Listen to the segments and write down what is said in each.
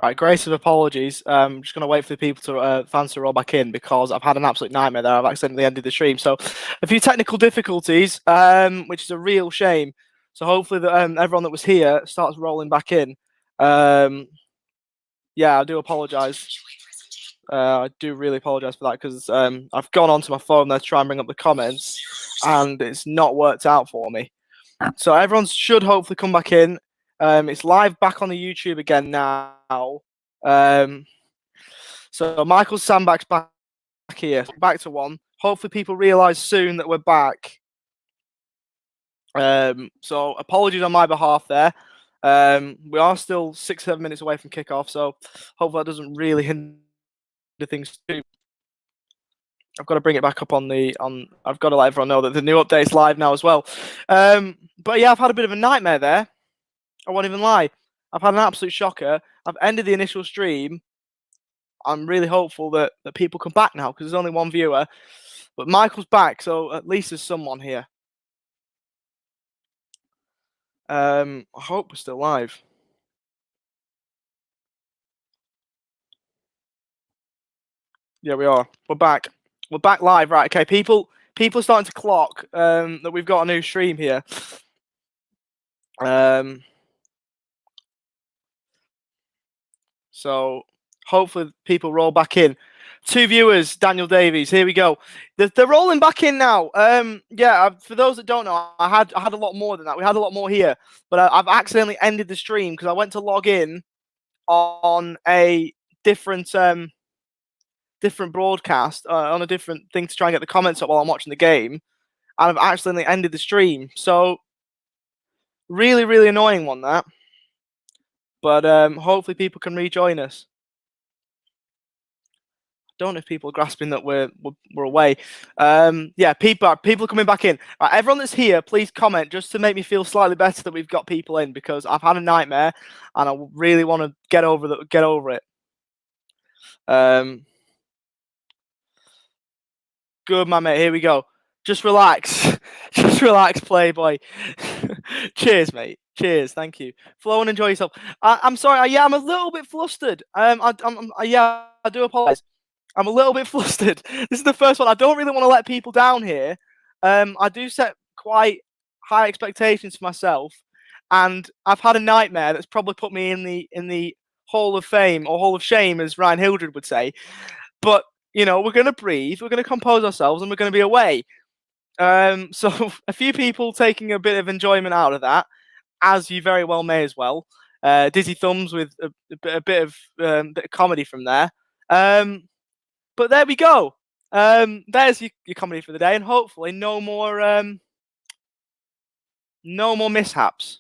Right, gracious apologies. I'm just going to wait for the people to fans to roll back in because I've had an absolute nightmare there. I've accidentally ended the stream. So a few technical difficulties, which is a real shame. So hopefully everyone that was here starts rolling back in. Yeah, I do apologise. I do really apologise for that because I've gone onto my phone there to try and bring up the comments and it's not worked out for me. So everyone should hopefully come back in. It's live back on the YouTube again now. So Michael Sandback's back here, back to one. Hopefully people realise soon that we're back. So apologies on my behalf there. We are still 6-7 minutes away from kickoff, so hopefully that doesn't really hinder things too. I've got to bring it back up I've got to let everyone know that the new update's live now as well. But yeah, I've had a bit of a nightmare there. I won't even lie. I've had an absolute shocker. I've ended the initial stream. I'm really hopeful that people come back now because there's only one viewer. But Michael's back, so at least there's someone here. I hope we're still live. Yeah, we are. We're back. We're back live, right? Okay, people are starting to clock that we've got a new stream here. So hopefully people roll back in. 2 viewers, Daniel Davies. Here we go. They're rolling back in now. Yeah, for those that don't know, I had a lot more than that. We had a lot more here, but I've accidentally ended the stream because I went to log in on a different broadcast on a different thing to try and get the comments up while I'm watching the game, and I've accidentally ended the stream. So really, really annoying one that. But hopefully people can rejoin us. Don't know if people are grasping that we're away. Yeah, people are coming back in. Right, everyone that's here, please comment just to make me feel slightly better that we've got people in because I've had a nightmare and I really want to get over it. Good, my mate. Here we go. Just relax. Just relax, Playboy. Cheers, mate. Cheers. Thank you. Flow and enjoy yourself. I'm sorry. Yeah, I'm a little bit flustered. Yeah, I do apologize. I'm a little bit flustered. This is the first one. I don't really want to let people down here. I do set quite high expectations for myself, and I've had a nightmare that's probably put me in the Hall of Fame or Hall of Shame, as Ryan Hildred would say. But you know, we're going to breathe, we're going to compose ourselves, and we're going to be away. So a few people taking a bit of enjoyment out of that, as you very well may as well. Dizzy thumbs with a bit of comedy from there. But there we go. There's your comedy for the day, and hopefully no more mishaps.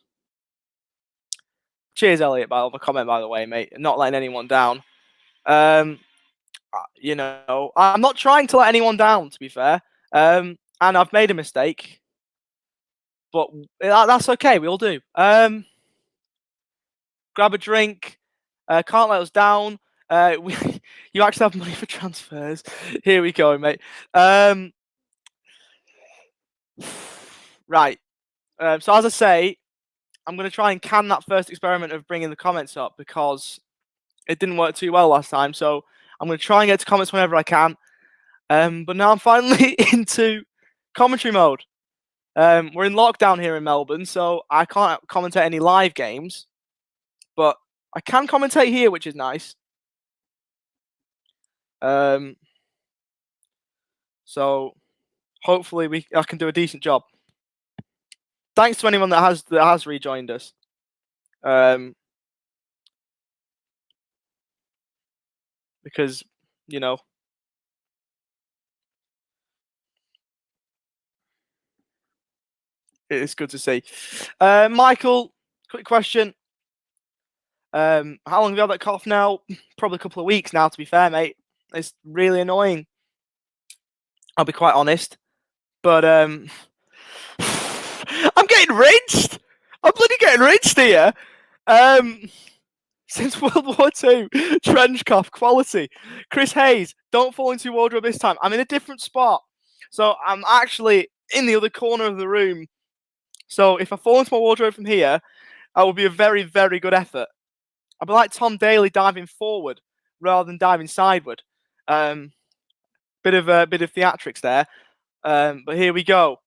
Cheers, Elliot, by the comment, by the way, mate. Not letting anyone down. You know, I'm not trying to let anyone down, to be fair. And I've made a mistake, but that's okay. We all do. Grab a drink. Can't let us down. You actually have money for transfers. Here we go, mate. Right. So as I say, I'm going to try and can that first experiment of bringing the comments up because it didn't work too well last time. So I'm going to try and get to comments whenever I can. But now I'm finally into commentary mode. We're in lockdown here in Melbourne, so I can't commentate any live games. But I can commentate here, which is nice. So hopefully I can do a decent job. Thanks to anyone that has rejoined us. Because, you know, it's good to see. Michael, quick question. How long have you had that cough now? Probably a couple of weeks now, to be fair, mate. It's really annoying. I'll be quite honest. But I'm getting rinsed. I'm bloody getting rinsed here. Since World War II, trench cough quality. Chris Hayes, don't fall into your wardrobe this time. I'm in a different spot. So I'm actually in the other corner of the room. So if I fall into my wardrobe from here, that will be a very, very good effort. I'd be like Tom Daly diving forward rather than diving sideward. Bit of theatrics there. But here we go.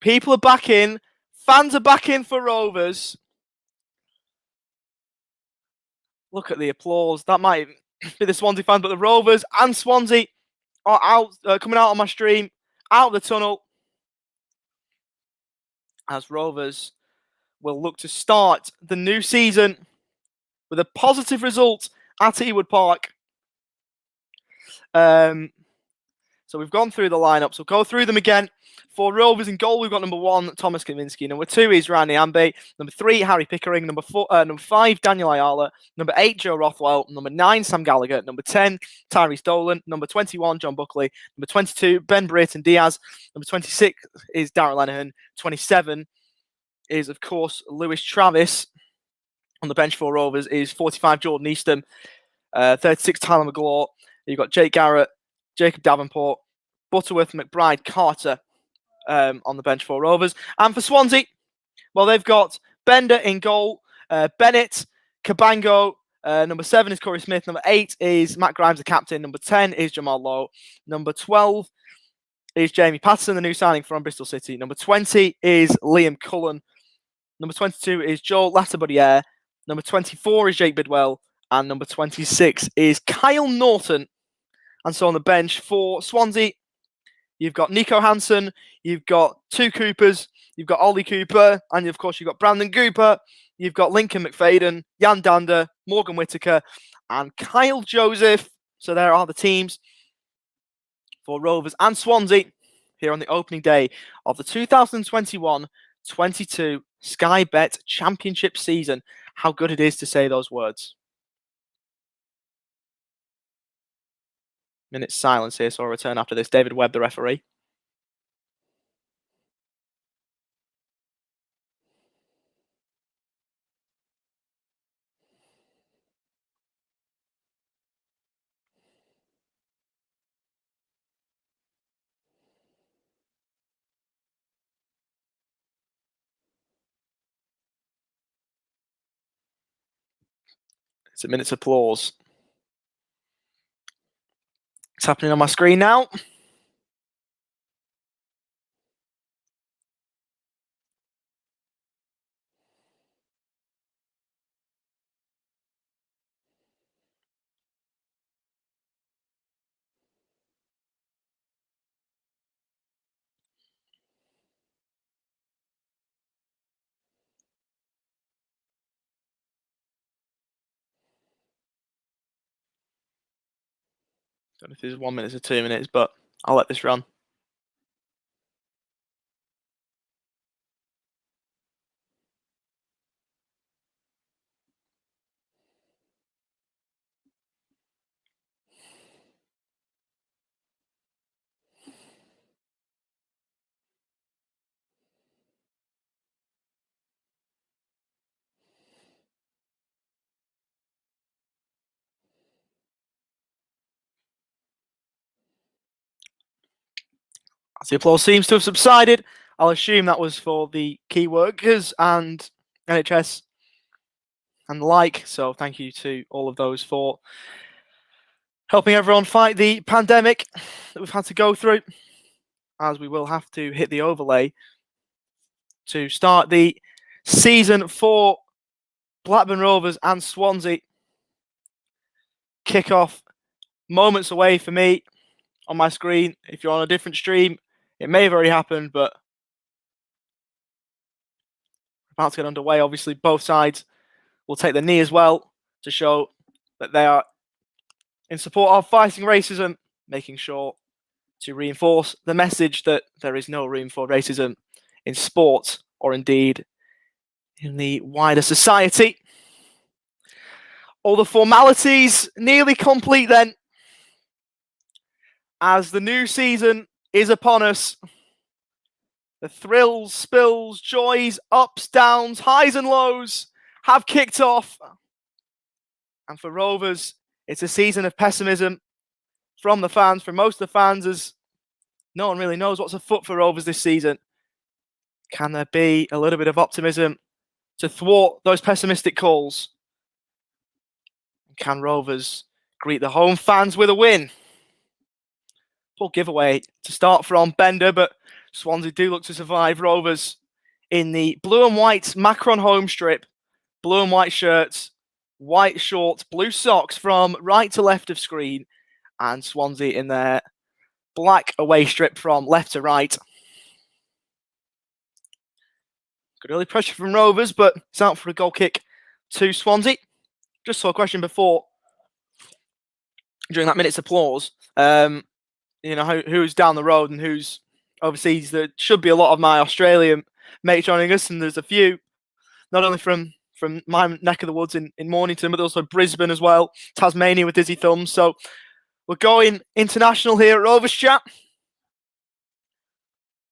People are back in. Fans are back in for Rovers. Look at the applause. That might be the Swansea fans, but the Rovers and Swansea are out, coming out on my stream, out of the tunnel, as Rovers will look to start the new season with a positive result at Ewood Park. So we've gone through the lineups. We'll go through them again. For Rovers in goal, we've got number 1, Thomas Kaminski. Number 2 is Ryan Niambe. Number 3, Harry Pickering. Number 5, Daniel Ayala. Number 8, Joe Rothwell. Number 9, Sam Gallagher. Number 10, Tyrese Dolan. Number 21, John Buckley. Number 22, Ben Brayton Diaz. Number 26 is Darren Lenihan. 27 is, of course, Lewis Travis. On the bench for Rovers is 45, Jordan Eastham. 36, Tyler McGlaw. You've got Jake Garrett, Jacob Davenport, Butterworth, McBride, Carter on the bench for Rovers. And for Swansea, well, they've got Bender in goal, Bennett, Cabango, number 7 is Corey Smith, number 8 is Matt Grimes, the captain, number 10 is Jamal Lowe, number 12 is Jamie Patterson, the new signing from Bristol City, number 20 is Liam Cullen, number 22 is Joel Latterbudiere, number 24 is Jake Bidwell, and number 26 is Kyle Norton. And so on the bench for Swansea, you've got Nico Hansen, you've got 2 Coopers, you've got Ollie Cooper, and of course you've got Brandon Cooper, you've got Lincoln McFadden, Jan Dander, Morgan Whittaker, and Kyle Joseph. So there are the teams for Rovers and Swansea here on the opening day of the 2021-22 Sky Bet Championship season. How good it is to say those words. Minute silence here, so I'll return after this. David Webb, the referee. It's a minute's applause. It's happening on my screen now. Don't know if this is 1 minute or 2 minutes, but I'll let this run. As the applause seems to have subsided, I'll assume that was for the key workers and NHS and the like. So thank you to all of those for helping everyone fight the pandemic that we've had to go through, as we will have to hit the overlay to start the season for Blackburn Rovers and Swansea. Kickoff moments away for me on my screen. If you're on a different stream, it may have already happened, but about to get underway. Obviously, both sides will take the knee as well to show that they are in support of fighting racism, making sure to reinforce the message that there is no room for racism in sport or indeed in the wider society. All the formalities nearly complete then, as the new season is upon us. The thrills, spills, joys, ups, downs, highs and lows have kicked off. And for Rovers, it's a season of pessimism from the fans, for most of the fans, as no one really knows what's afoot for Rovers this season. Can there be a little bit of optimism to thwart those pessimistic calls? Can Rovers greet the home fans with a win? Full giveaway to start from Bender, but Swansea do look to survive. Rovers in the blue and white Macron home strip, blue and white shirts, white shorts, blue socks from right to left of screen, and Swansea in their black away strip from left to right. Good early pressure from Rovers, but it's out for a goal kick to Swansea. Just saw a question before, during that minute's applause, who's down the road and who's overseas. There should be a lot of my Australian mates joining us, and there's a few, not only from my neck of the woods in Mornington, but also Brisbane as well, Tasmania with Dizzy Thumbs. So we're going international here at Rovers Chat.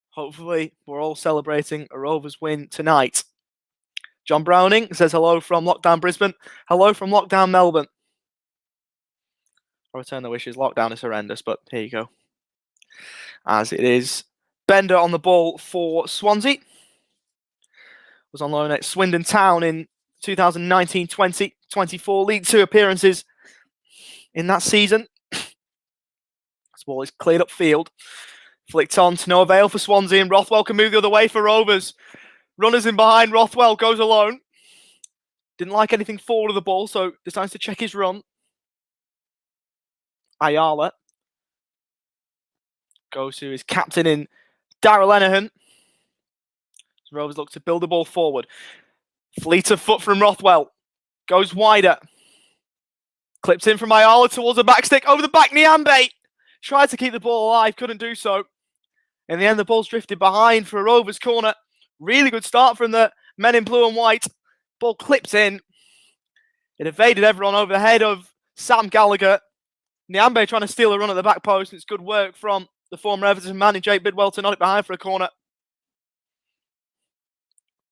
Hopefully we're all celebrating a Rovers win tonight. John Browning says hello from lockdown Brisbane. Hello from lockdown Melbourne. I'll return the wishes. Lockdown is horrendous, but here you go. As it is, Bender on the ball for Swansea. Was on loan at Swindon Town in 2019-20, 24 League 2 appearances in that season. This ball is cleared up field. Flicked on to no avail for Swansea, and Rothwell can move the other way for Rovers. Runners in behind, Rothwell goes alone. Didn't like anything forward of the ball, so decides to check his run. Ayala goes to his captain in Darrell Lenihan. Rovers look to build the ball forward. Fleet of foot from Rothwell. Goes wider. Clips in from Ayala towards the back stick. Over the back, Nyambe. Tried to keep the ball alive, couldn't do so. In the end, the ball's drifted behind for a Rovers corner. Really good start from the men in blue and white. Ball clips in. It evaded everyone over the head of Sam Gallagher. Nyambe trying to steal a run at the back post. It's good work from the former Everton man in Jake Bidwell to knock it behind for a corner.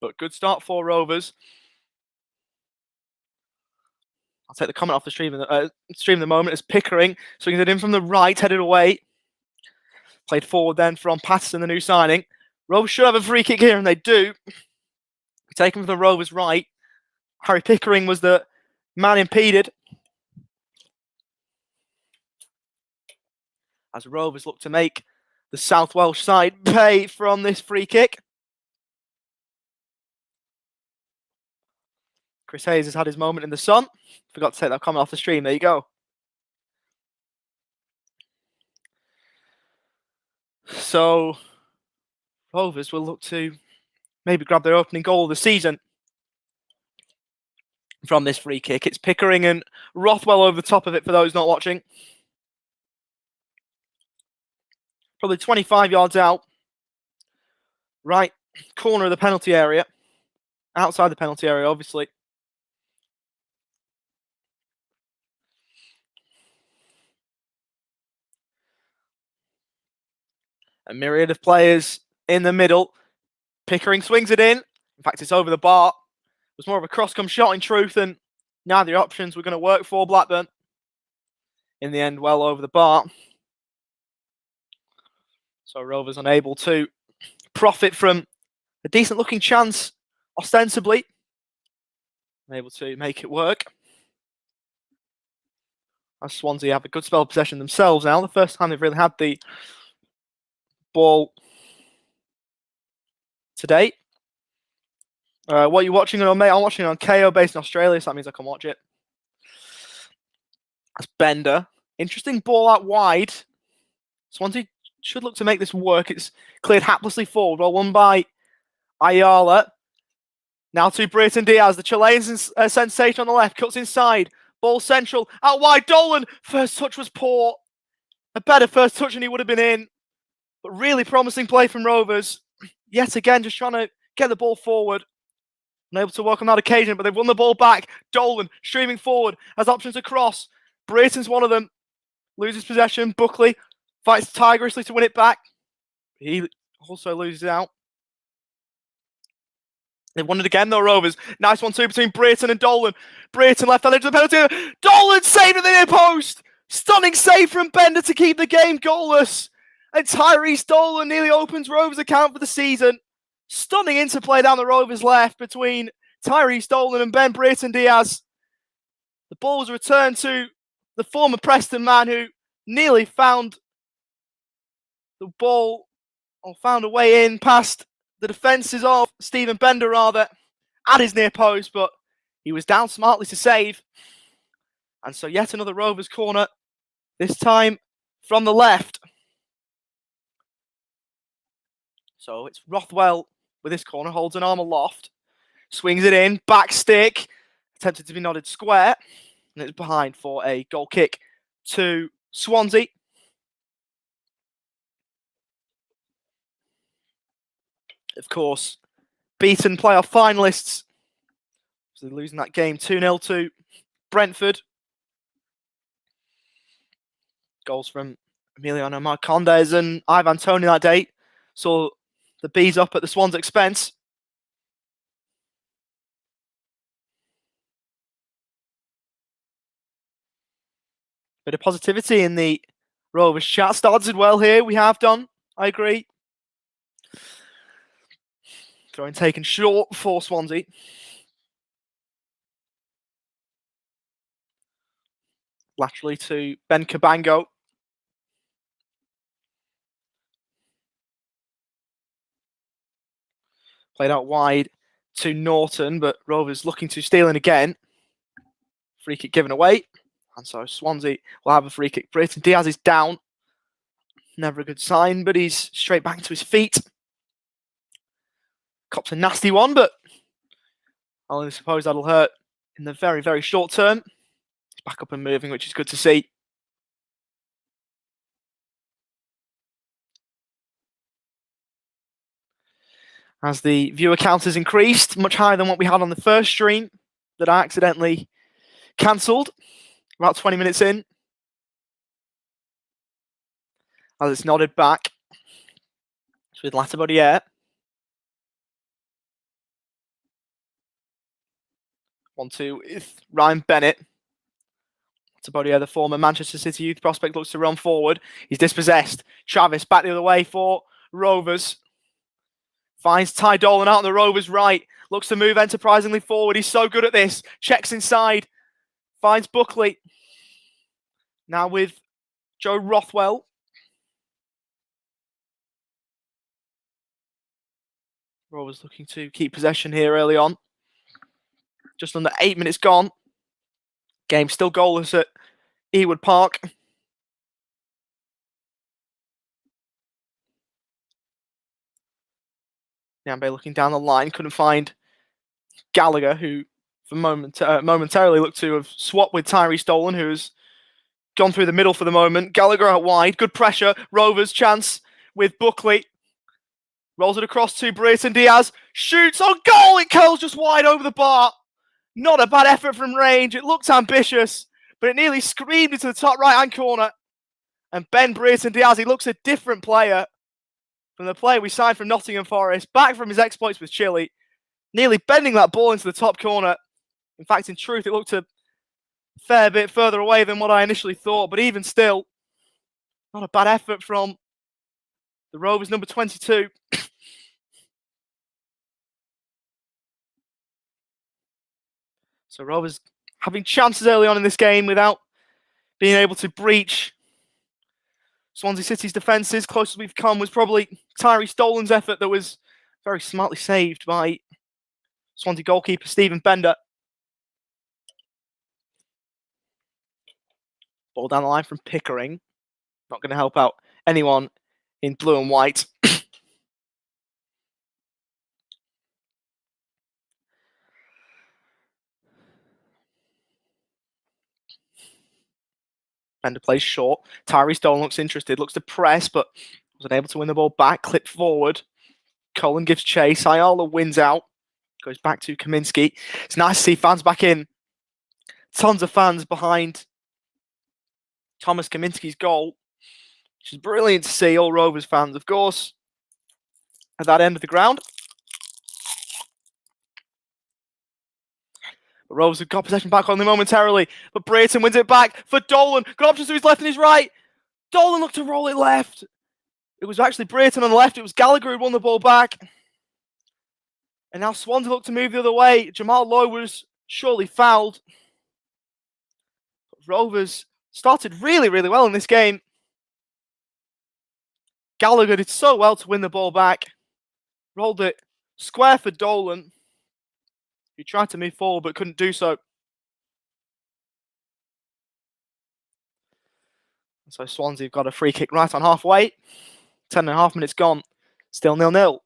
But good start for Rovers. I'll take the comment off the stream in the moment as Pickering swings it in from the right, headed away. Played forward then from Patterson, the new signing. Rovers should have a free kick here, and they do. Taken from the Rovers right. Harry Pickering was the man impeded. As Rovers look to make the South Welsh side pay from this free kick. Chris Hayes has had his moment in the sun. Forgot to take that comment off the stream. There you go. So, Rovers will look to maybe grab their opening goal of the season from this free kick. It's Pickering and Rothwell over the top of it for those not watching. Probably 25 yards out. Right corner of the penalty area. Outside the penalty area, obviously. A myriad of players in the middle. Pickering swings it in. In fact, it's over the bar. It was more of a cross-come shot in truth, and neither options were going to work for Blackburn. In the end, well over the bar. So Rovers unable to profit from a decent-looking chance, ostensibly. Unable to make it work. As Swansea have a good spell of possession themselves now. The first time they've really had the ball today. What are you watching on, mate? I'm watching it on KO based in Australia, so that means I can watch it. That's Bender. Interesting ball out wide. Swansea should look to make this work. It's cleared haplessly forward. Well won by Ayala. Now to Brayton Diaz. The Chilean sensation on the left. Cuts inside. Ball central. Out wide. Dolan. First touch was poor. A better first touch and he would have been in. But really promising play from Rovers. Yet again, just trying to get the ball forward. Unable to work on that occasion, but they've won the ball back. Dolan streaming forward. Has options across. Brayton's one of them. Loses possession. Buckley fights tigorously to win it back. He also loses out. They've won it again, though, Rovers. Nice 1-2 between Brayton and Dolan. Brayton left hand edge of the penalty. Dolan saved at the near post. Stunning save from Bender to keep the game goalless. And Tyrese Dolan nearly opens Rovers' account for the season. Stunning interplay down the Rovers' left between Tyrese Dolan and Ben Brayton Diaz. The ball was returned to the former Preston man who nearly found the ball, or found a way in past the defences of Stephen Bender, rather, at his near post, but he was down smartly to save. And so yet another Rovers corner, this time from the left. So it's Rothwell with this corner, holds an arm aloft, swings it in, back stick, attempted to be nodded square, and it's behind for a goal kick to Swansea. Of course, beaten playoff finalists. So they're losing that game 2-0 to Brentford. Goals from Emiliano Marcondes and Ivan Toney that day saw the Bees up at the Swans' expense. Bit of positivity in the Rovers chat. Started well here, we have done, I agree. Throwing taken short for Swansea. Laterally to Ben Cabango. Played out wide to Norton, but Rovers looking to steal in again. Free kick given away. And so Swansea will have a free kick. Brayton Diaz is down. Never a good sign, but he's straight back to his feet. Cops a nasty one, but I only suppose that'll hurt in the very, very short term. He's back up and moving, which is good to see. As the viewer count has increased, much higher than what we had on the first stream that I accidentally cancelled about 20 minutes in. As it's nodded back. It's with Latibodiere. 1-2 with Ryan Bennett. Latibodiere, the former Manchester City youth prospect, looks to run forward. He's dispossessed. Travis back the other way for Rovers. Finds Ty Dolan out on the Rovers right. Looks to move enterprisingly forward. He's so good at this. Checks inside. Finds Buckley. Now with Joe Rothwell. Rovers looking to keep possession here early on. Just under 8 minutes gone. Game still goalless at Ewood Park. Nyambe looking down the line. Couldn't find Gallagher, who for momentarily looked to have swapped with Tyrese Dolan, who's gone through the middle for the moment. Gallagher out wide. Good pressure. Rovers chance with Buckley. Rolls it across to Brayton Diaz. Shoots on goal. It curls just wide over the bar. Not a bad effort from range. It looked ambitious, but it nearly screamed into the top right-hand corner. And Ben Brayton Diaz, he looks a different player from the player we signed from Nottingham Forest, back from his exploits with Chile, nearly bending that ball into the top corner. In fact, in truth, it looked a fair bit further away than what I initially thought, but even still, not a bad effort from the Rovers number 22. So Rovers having chances early on in this game without being able to breach Swansea City's defences. Closest we've come was probably Tyrese Dolan's effort that was very smartly saved by Swansea goalkeeper Stephen Bender. Ball down the line from Pickering. Not going to help out anyone in blue and white. Bender plays short. Tyrese Dolan looks interested, looks to press, but wasn't able to win the ball back. Clipped forward. Cullen gives chase. Ayala wins out. Goes back to Kaminski. It's nice to see fans back in. Tons of fans behind Thomas Kaminski's goal, which is brilliant to see. All Rovers fans, of course, at that end of the ground. But Rovers have got possession back only momentarily, but Brayton wins it back for Dolan. Got options to his left and his right. Dolan looked to roll it left. It was actually Brayton on the left. It was Gallagher who won the ball back. And now Swansea look to move the other way. Jamal Lowe was surely fouled. Rovers started really, really well in this game. Gallagher did so well to win the ball back. Rolled it square for Dolan, who tried to move forward but couldn't do so. So Swansea have got a free kick right on halfway. 10.5 minutes gone. Still 0-0.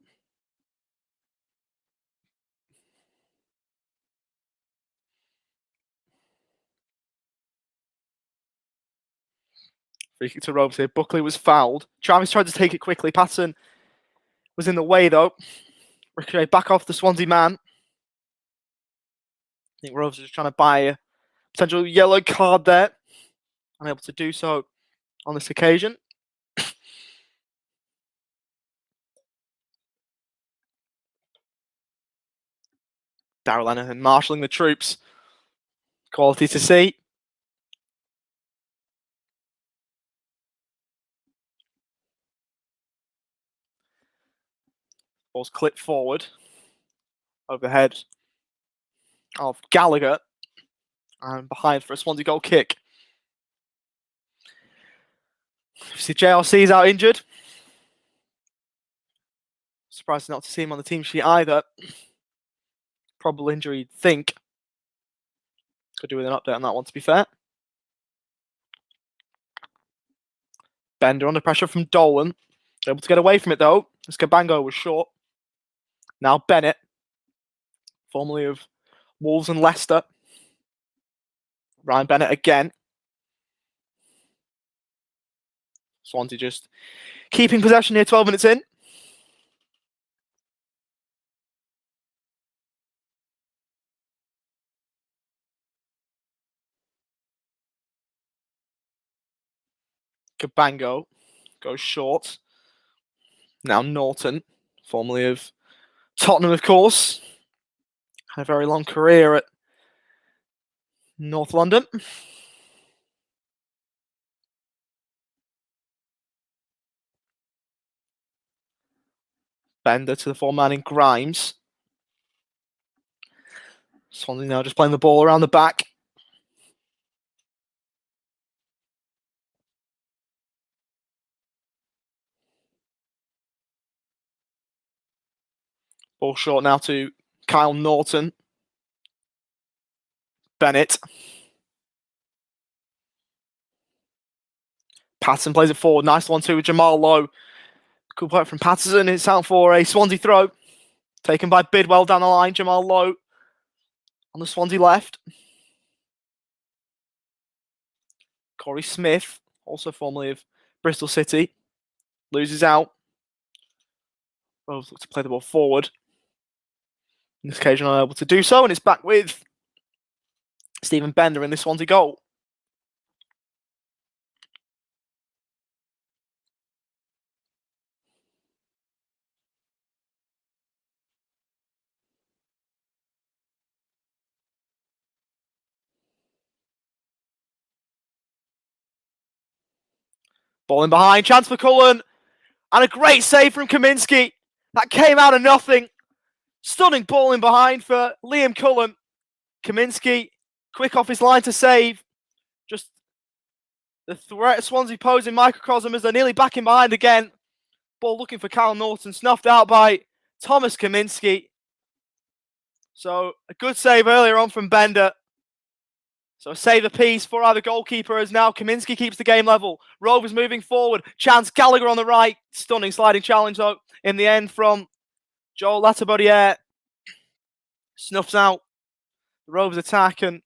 Free kick to Rovers here. Buckley was fouled. Travis tried to take it quickly. Patterson was in the way though. Ricochet back off the Swansea man. I think Rovers is trying to buy a potential yellow card there. Unable to do so on this occasion. Darrell Lenihan marshalling the troops. Quality to see. Ball's clipped forward. Over the head of Gallagher. And behind for a Swansea goal kick. See, JRC is out injured. Surprised not to see him on the team sheet either. Probable injury, you'd think. Could do with an update on that one, to be fair. Bender under pressure from Dolan. Able to get away from it, though. This Cabango was short. Now Bennett. Formerly of Wolves and Leicester. Ryan Bennett again. Swansea just keeping possession here 12 minutes in. Cabango goes short. Now Norton, formerly of Tottenham, of course. Had a very long career at North London. Bender to the four-man in Grimes. Swansea now just playing the ball around the back. Ball short now to Kyle Norton. Bennett. Patterson plays it forward. Nice one too with Jamal Lowe. Good work from Patterson. It's out for a Swansea throw. Taken by Bidwell down the line. Jamal Lowe on the Swansea left. Corey Smith, also formerly of Bristol City, loses out. Rovers look to play the ball forward. On this occasion, unable to do so, and it's back with Stephen Bender in this Swansea goal. Ball in behind, chance for Cullen, and a great save from Kaminski. That came out of nothing. Stunning ball in behind for Liam Cullen. Kaminski, quick off his line to save. Just the threat Swansea pose in microcosm as they're nearly back in behind again. Ball looking for Kyle Norton, snuffed out by Thomas Kaminski. So a good save earlier on from Bender. So a save apiece for either goalkeeper as now Kaminski keeps the game level. Rovers moving forward. Chance Gallagher on the right. Stunning sliding challenge though in the end from Joel Latabodiere. Snuffs out the Rovers attack and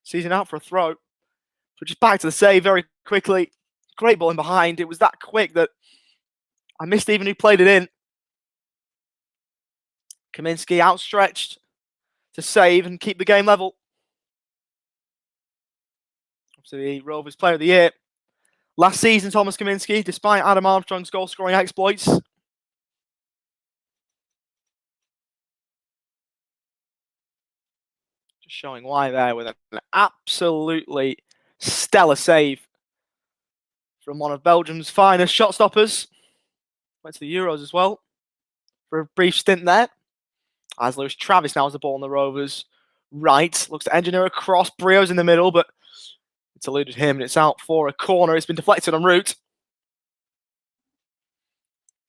sees it out for a throw. So just back to the save very quickly. Great ball in behind. It was that quick that I missed even who played it in. Kaminski outstretched to save and keep the game level. To the Rovers Player of the Year last season, Thomas Kaminski, despite Adam Armstrong's goal-scoring exploits. Just showing why there with an absolutely stellar save from one of Belgium's finest shot stoppers. Went to the Euros as well for a brief stint there. As Lewis Travis now has the ball on the Rovers right. Looks to engineer a cross. Brio's in the middle, but It's eluded him, and it's out for a corner. It's been deflected en route.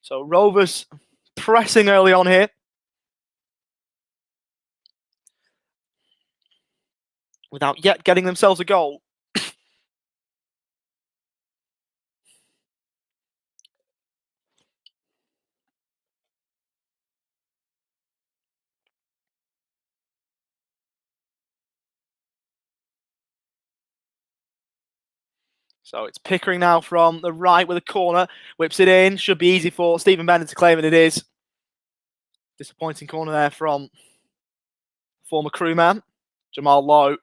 So Rovers pressing early on here. Without yet getting themselves a goal. So it's Pickering now from the right with a corner. Whips it in. Should be easy for Stephen Bennett to claim, and it is. Disappointing corner there from former crewman Jamal Lowe.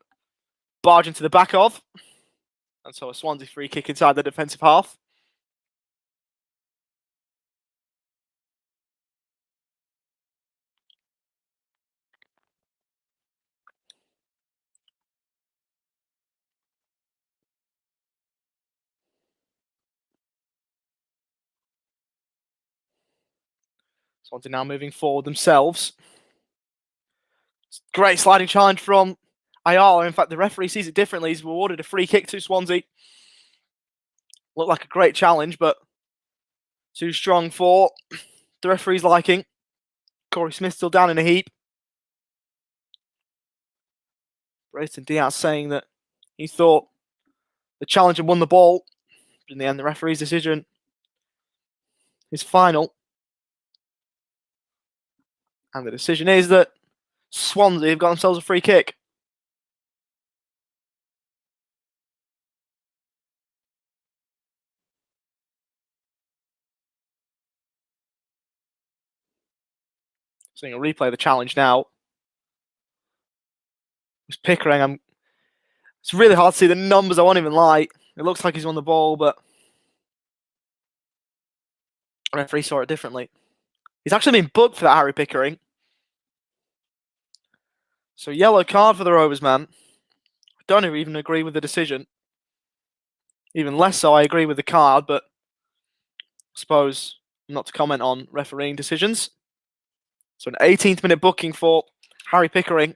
Barge into the back of. And so a Swansea free kick inside the defensive half. Swansea now moving forward themselves. Great sliding challenge from Ayala. In fact, the referee sees it differently. He's awarded a free kick to Swansea. Looked like a great challenge, but too strong for the referee's liking. Corey Smith still down in a heap. Brayton Diaz saying that he thought the challenger won the ball. But in the end, the referee's decision is final. And the decision is that Swansea have got themselves a free kick. Seeing a replay of the challenge now. It's Pickering. It's really hard to see the numbers, I won't even lie. It looks like he's won the ball, but the referee saw it differently. He's actually been booked for that, Harry Pickering. So yellow card for the Rovers man. I don't even agree with the decision. Even less so, I agree with the card, but I suppose not to comment on refereeing decisions. So an 18th minute booking for Harry Pickering,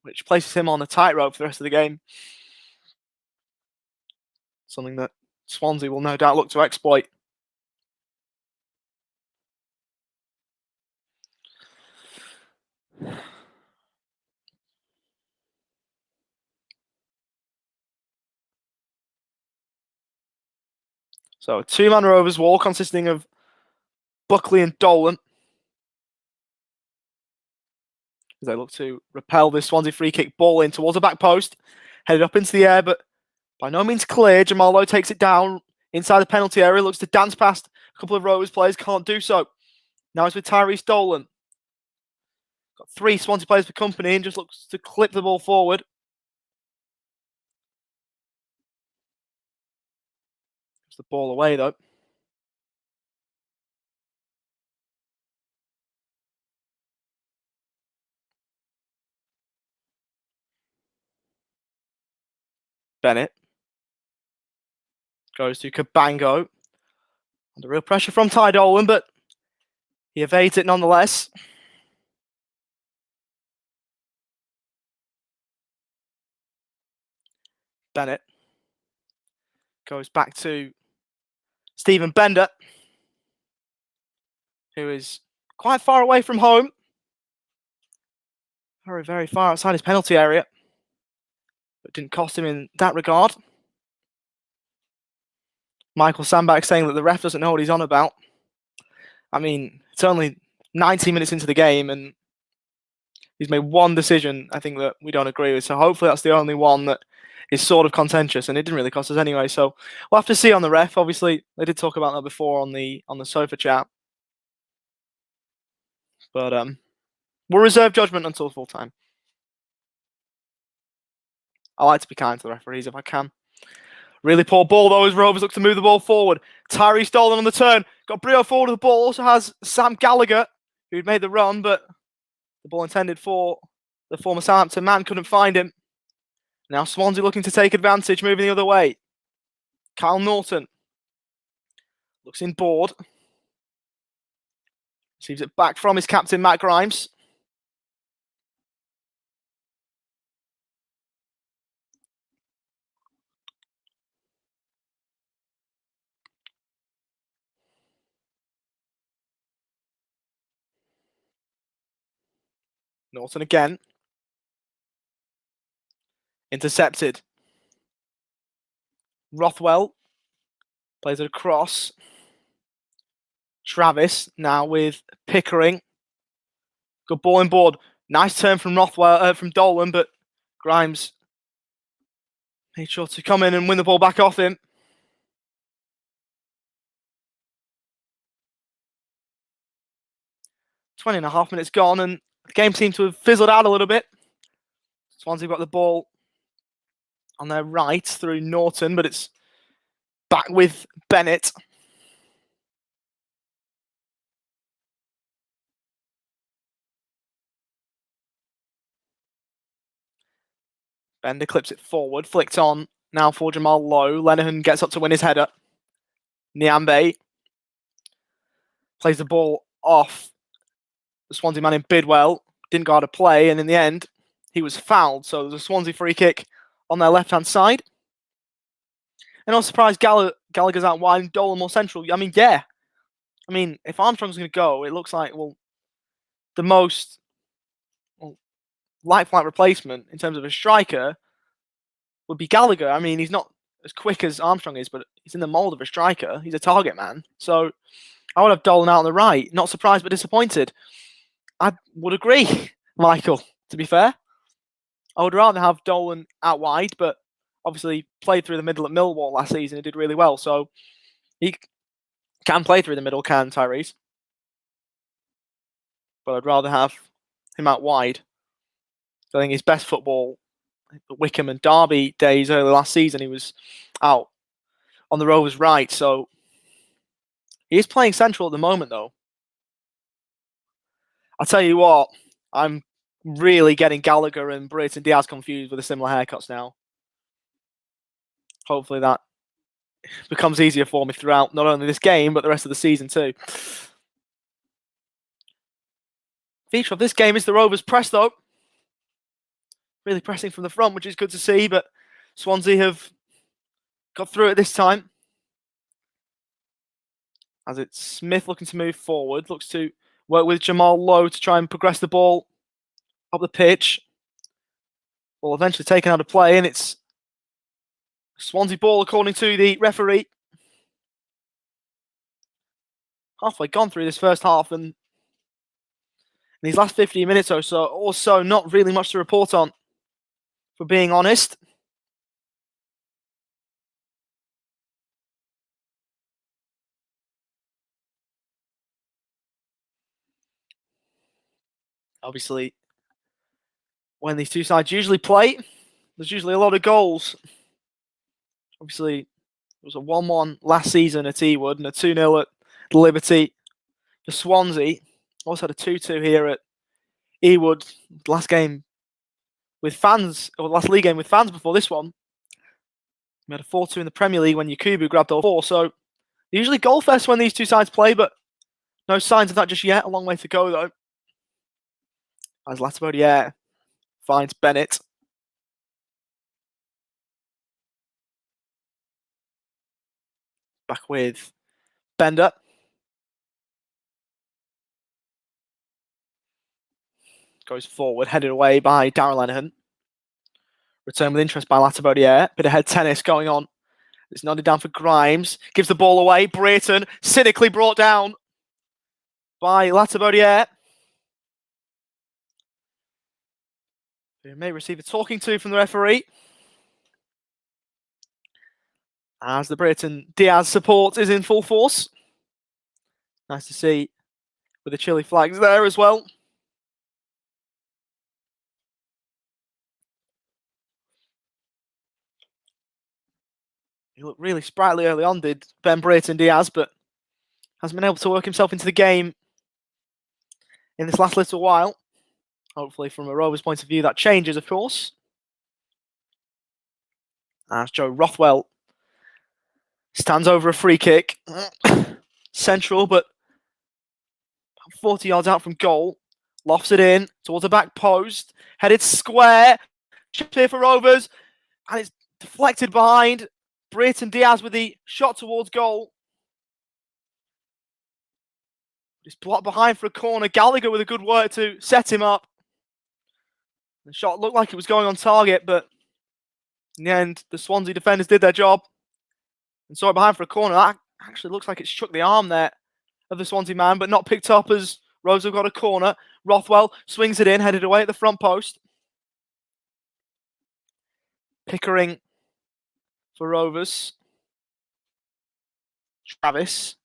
which places him on a tightrope for the rest of the game. Something that Swansea will no doubt look to exploit. So a two-man Rovers wall consisting of Buckley and Dolan. As they look to repel this Swansea free kick ball in towards the back post. Headed up into the air, but by no means clear. Jamal Lowe takes it down inside the penalty area. Looks to dance past a couple of Rovers players. Can't do so. Now it's with Tyrese Dolan. Got three Swansea players for company and just looks to clip the ball forward. Gives the ball away though. Bennett goes to Cabango. Under real pressure from Ty Dolan, but he evades it nonetheless. Bennett goes back to Stephen Bender, who is quite far away from home. Very, very far outside his penalty area. But didn't cost him in that regard. Michael Sandbach saying that the ref doesn't know what he's on about. I mean, it's only 90 minutes into the game and he's made one decision, I think, that we don't agree with. So hopefully that's the only one that is sort of contentious, and it didn't really cost us anyway. So we'll have to see on the ref. Obviously, they did talk about that before on the sofa chat. But we'll reserve judgment until full time. I like to be kind to the referees if I can. Really poor ball though as Rovers look to move the ball forward. Tyrese Dolan on the turn. Got Brio forward with the ball. Also has Sam Gallagher, who'd made the run, but the ball intended for the former Southampton man couldn't find him. Now Swansea looking to take advantage, moving the other way. Kyle Norton looks in board. Receives it back from his captain, Matt Grimes. Norton again. Intercepted. Rothwell plays it across. Travis now with Pickering. Good ball in board. Nice turn from Rothwell, from Dolan, but Grimes made sure to come in and win the ball back off him. 20.5 minutes gone, and the game seemed to have fizzled out a little bit. Swansea got the ball on their right through Norton, but it's back with Bennett. Bender clips it forward, flicked on now for Jamal Lowe. Lenihan gets up to win his header. Nyambe plays the ball off the Swansea man in Bidwell. Didn't go out of play, and in the end, he was fouled. So there's a Swansea free kick on their left-hand side. And I was surprised Gallagher's out wide and Dolan more central. I mean, yeah. I mean, if Armstrong's going to go, it looks like, well, the most lifelike replacement in terms of a striker would be Gallagher. I mean, he's not as quick as Armstrong is, but he's in the mould of a striker. He's a target man. So I would have Dolan out on the right. Not surprised, but disappointed. I would agree, Michael, to be fair. I would rather have Dolan out wide, but obviously played through the middle at Millwall last season and did really well. So he can play through the middle, can Tyrese? But I'd rather have him out wide. I think his best football, the Wickham and Derby days early last season, he was out on the Rovers right. So he is playing central at the moment, though. I'll tell you what, I'm really getting Gallagher and Brayton Diaz confused with the similar haircuts now. Hopefully that becomes easier for me throughout not only this game, but the rest of the season too. Feature of this game is the Rovers press, though. Really pressing from the front, which is good to see, but Swansea have got through it this time. As it's Smith looking to move forward, looks to work with Jamal Lowe to try and progress the ball up the pitch. Ball eventually taken out of play, and it's Swansea ball according to the referee. Halfway gone through this first half, and in these last 15 minutes or so, also not really much to report on, for being honest. Obviously, when these two sides usually play, there's usually a lot of goals. Obviously, it was a 1-1 last season at Ewood and a 2-0 at Liberty for Swansea. Also had a 2-2 here at Ewood. Last game with fans, or last league game with fans before this one. We had a 4-2 in the Premier League when Yakubu grabbed all four. So usually goal fest when these two sides play, but no signs of that just yet. A long way to go, though. As Latibodiere finds Bennett. Back with Bender. Goes forward, headed away by Darrell Lenihan. Return with interest by Latibodiere. Bit of head tennis going on. It's nodded down for Grimes. Gives the ball away. Brayton cynically brought down by Latibodiere. Who may receive a talking to from the referee. As the Brayton Diaz support is in full force. Nice to see with the Chile flags there as well. He looked really sprightly early on, did Ben Brayton Diaz, but hasn't been able to work himself into the game in this last little while. Hopefully, from a Rovers point of view, that changes, of course. As Joe Rothwell stands over a free kick. Central, but 40 yards out from goal. Lofts it in towards the back post. Headed square. Chip here for Rovers. And it's deflected behind. Brayton Diaz with the shot towards goal. It's blocked behind for a corner. Gallagher with a good work to set him up. The shot looked like it was going on target, but in the end, the Swansea defenders did their job and saw it behind for a corner. That actually looks like it struck the arm there of the Swansea man, but not picked up as Rovers have got a corner. Rothwell swings it in, headed away at the front post. Pickering for Rovers. Travis.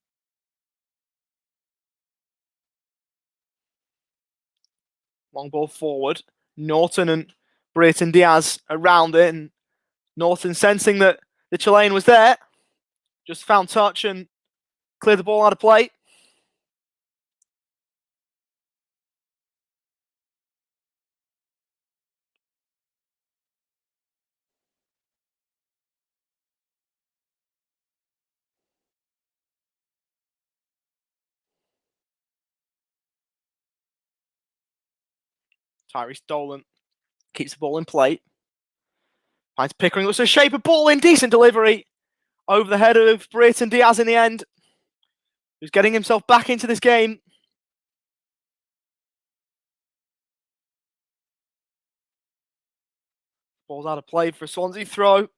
Long ball forward. Norton and Brayton Diaz around it, and Norton sensing that the Chilean was there, just found touch and cleared the ball out of play. Tyrese Dolan keeps the ball in play. Finds Pickering, looks a shape of ball in, decent delivery over the head of Brayton Diaz in the end, who's getting himself back into this game. Ball's out of play for a Swansea throw.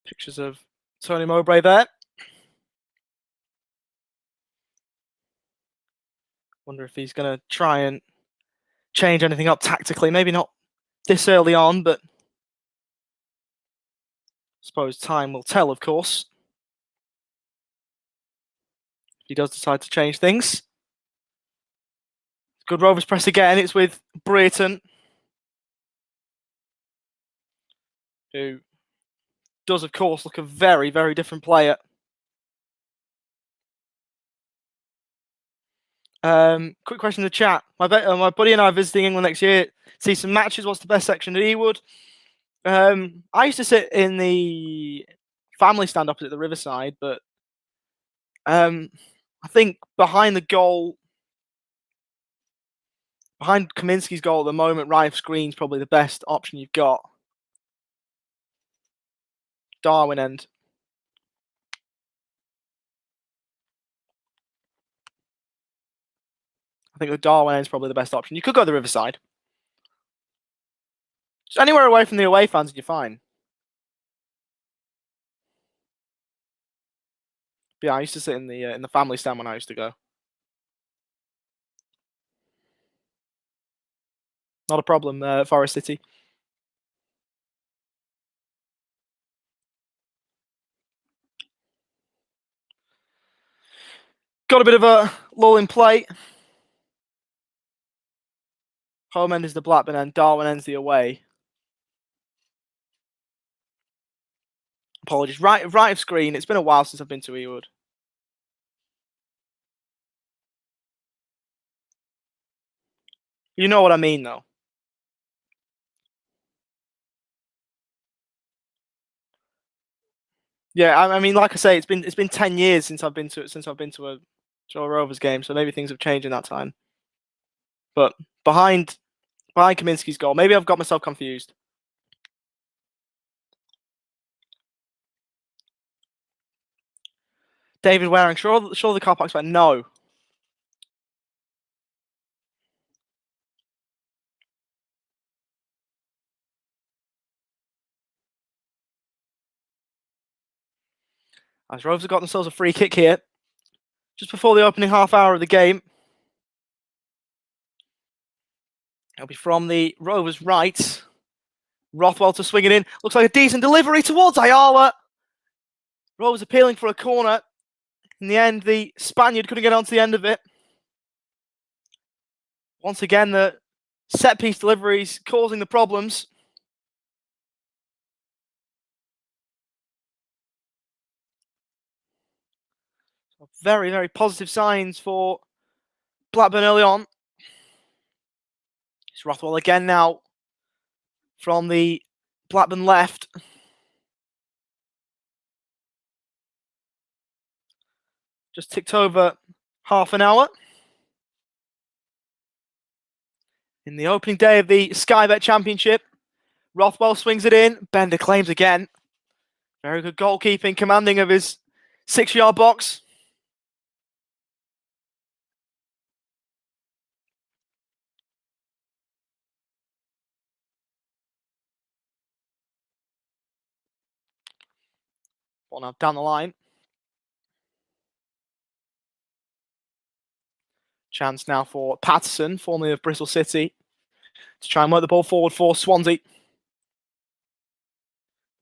Pictures of Tony Mowbray there. Wonder if he's going to try and change anything up tactically. Maybe not this early on, but I suppose time will tell, of course. If he does decide to change things. Good Rovers press again. It's with Brayton, who does, of course, look a very, very different player. Quick question in the chat. My buddy and I are visiting England next year. See some matches. What's the best section at Ewood? I used to sit in the family stand opposite the Riverside, but I think behind the goal, behind Kaminski's goal at the moment, right of screen's probably the best option you've got. Darwin end. I think the Darwin end's probably the best option. You could go to the Riverside. Just anywhere away from the away fans and you're fine. But yeah, I used to sit in the family stand when I used to go. Not a problem, Forest City. Got a bit of a lull in play. Home end is the Blackburn end. Darwin ends the away. Apologies. Right of screen. It's been a while since I've been to Ewood. You know what I mean, though. Yeah, I mean, like I say, it's been 10 years since I've been to a Rovers game, so maybe things have changed in that time. But behind Kaminski's goal, maybe I've got myself confused. David Waring, sure the car park's back. No. As Rovers have got themselves a free kick here, just before the opening half hour of the game. It'll be from the Rovers' right. Rothwell to swing it in. Looks like a decent delivery towards Ayala. Rovers appealing for a corner. In the end, the Spaniard couldn't get onto the end of it. Once again, the set-piece deliveries causing the problems. Very, very positive signs for Blackburn early on. It's Rothwell again now from the Blackburn left. Just ticked over half an hour. In the opening day of the Sky Bet Championship, Rothwell swings it in. Bender claims again. Very good goalkeeping, commanding of his 6-yard box. Ball now down the line. Chance now for Patterson, formerly of Bristol City, to try and work the ball forward for Swansea.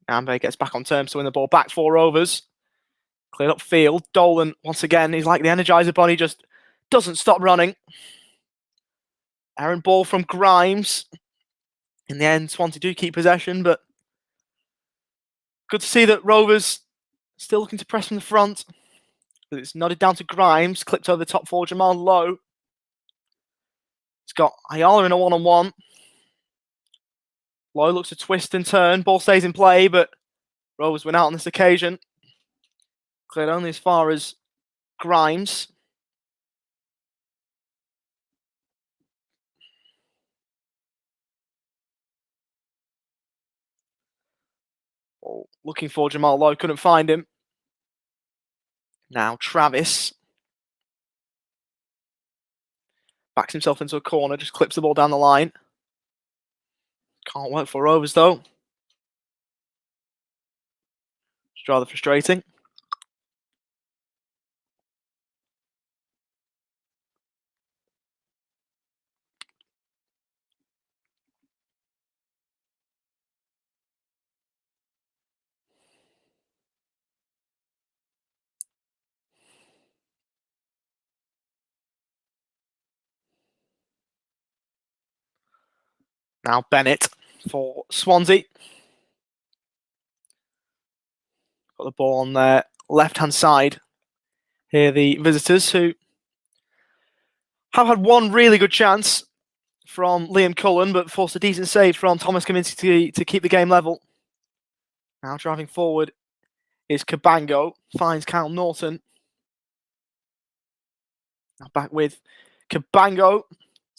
Ambe gets back on terms to win the ball back for Rovers. Cleared up field. Dolan, once again, he's like the Energizer Bunny, just doesn't stop running. Errant ball from Grimes. In the end, Swansea do keep possession, but good to see that Rovers still looking to press from the front. But it's nodded down to Grimes, clipped over the top for Jamal Lowe. It's got Ayala in a one-on-one. Lowe looks to twist and turn. Ball stays in play, but Rovers win out on this occasion. Cleared only as far as Grimes. Ball looking for Jamal Lowe, couldn't find him. Now Travis backs himself into a corner, just clips the ball down the line. Can't work for Rovers though. It's rather frustrating. Now Bennett for Swansea. Got the ball on their left-hand side. Here the visitors, who have had one really good chance from Liam Cullen, but forced a decent save from Thomas Kaminski to keep the game level. Now driving forward is Cabango. Finds Kyle Norton. Now back with Cabango.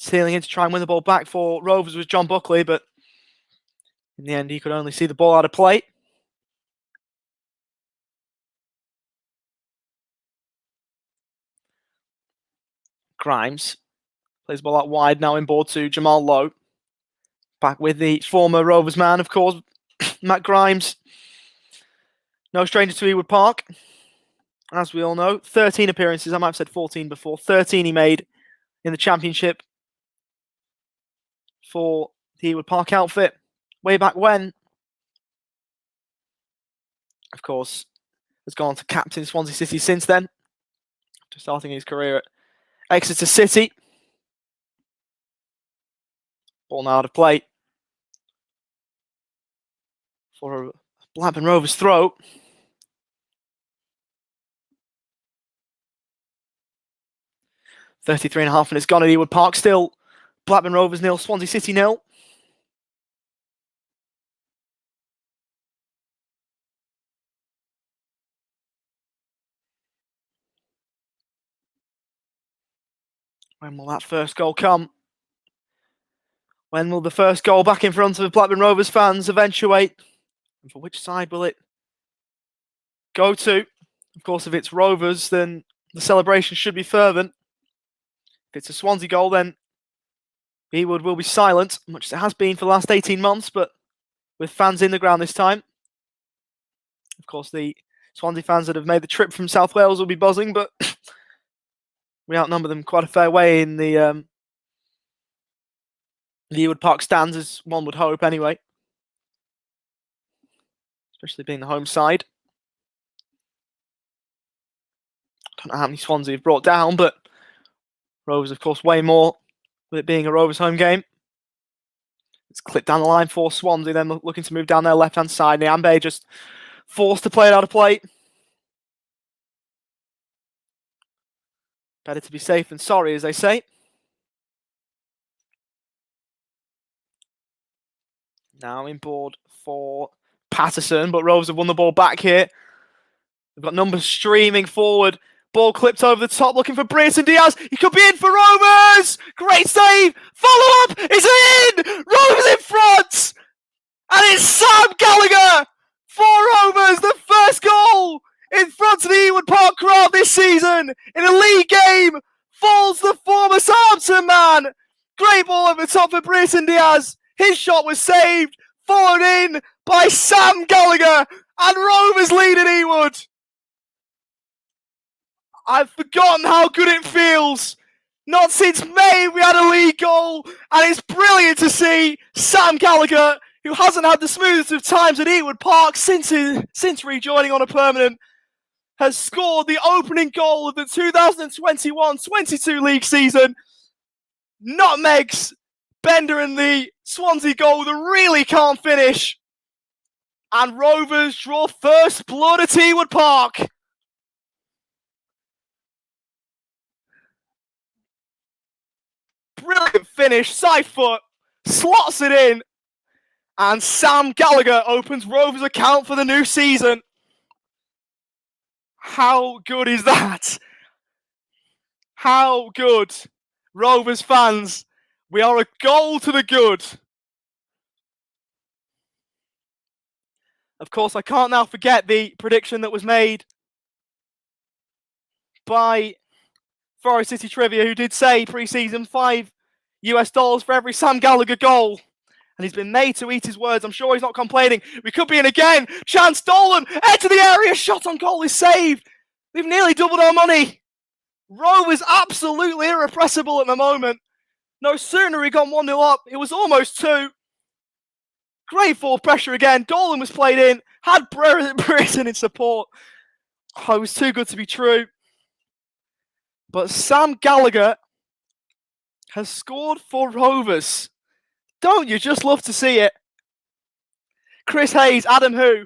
Stealing in to try and win the ball back for Rovers was John Buckley, but in the end he could only see the ball out of play. Grimes plays the ball out wide, now inboard to Jamal Lowe. Back with the former Rovers man, of course, Matt Grimes. No stranger to Ewood Park, as we all know. 13 appearances, I might have said 14 before. 13 he made in the Championship for the Ewood Park outfit way back when. Of course, has gone on to captain Swansea City since then, after starting his career at Exeter City. Ball now out of play for a Blackburn Rovers throw. .33.5 minutes gone at Ewood Park. Still Blackburn Rovers 0, Swansea City 0. When will that first goal come? When will the first goal back in front of the Blackburn Rovers fans eventuate? And for which side will it go to? Of course, if it's Rovers, then the celebration should be fervent. If it's a Swansea goal, then Ewood will be silent, much as it has been for the last 18 months, but with fans in the ground this time. Of course, the Swansea fans that have made the trip from South Wales will be buzzing, but we outnumber them quite a fair way in the Ewood Park stands, as one would hope anyway. Especially being the home side. I don't know how many Swansea have brought down, but Rovers, of course, way more, with it being a Rovers home game. It's clipped down the line for Swansea, then looking to move down their left-hand side. Niambe just forced to play it out of play. Better to be safe than sorry, as they say. Now inboard for Patterson, but Rovers have won the ball back here. They've got numbers streaming forward. Ball clipped over the top, looking for Brayton Diaz. He could be in for Rovers! Great save! Follow up! Is in! Rovers in front! And it's Sam Gallagher for Rovers, the first goal in front of the Ewood Park crowd this season in a league game. Falls the former Southampton man. Great ball over the top for Brayton Diaz. His shot was saved, followed in by Sam Gallagher, and Rovers lead at Ewood. I've forgotten how good it feels. Not since May we had a league goal, and it's brilliant to see Sam Gallagher, who hasn't had the smoothest of times at Ewood Park since rejoining on a permanent, has scored the opening goal of the 2021-22 league season. Nutmegs Bender in the Swansea goal with a really calm finish. And Rovers draw first blood at Ewood Park. Brilliant finish, side foot, slots it in. And Sam Gallagher opens Rovers' account for the new season. How good is that? How good? Rovers fans, we are a goal to the good. Of course, I can't now forget the prediction that was made by Forest City Trivia, who did say pre-season $5 for every Sam Gallagher goal. And he's been made to eat his words. I'm sure he's not complaining. We could be in again. Chance Dolan, head to the area, shot on goal is saved. We've nearly doubled our money. Rovers absolutely irrepressible at the moment. No sooner he got 1-0 up, it was almost 2. Great forward pressure again. Dolan was played in, had Brayton in support. Oh, it was too good to be true. But Sam Gallagher has scored for Rovers. Don't you just love to see it? Chris Hayes, Adam Who?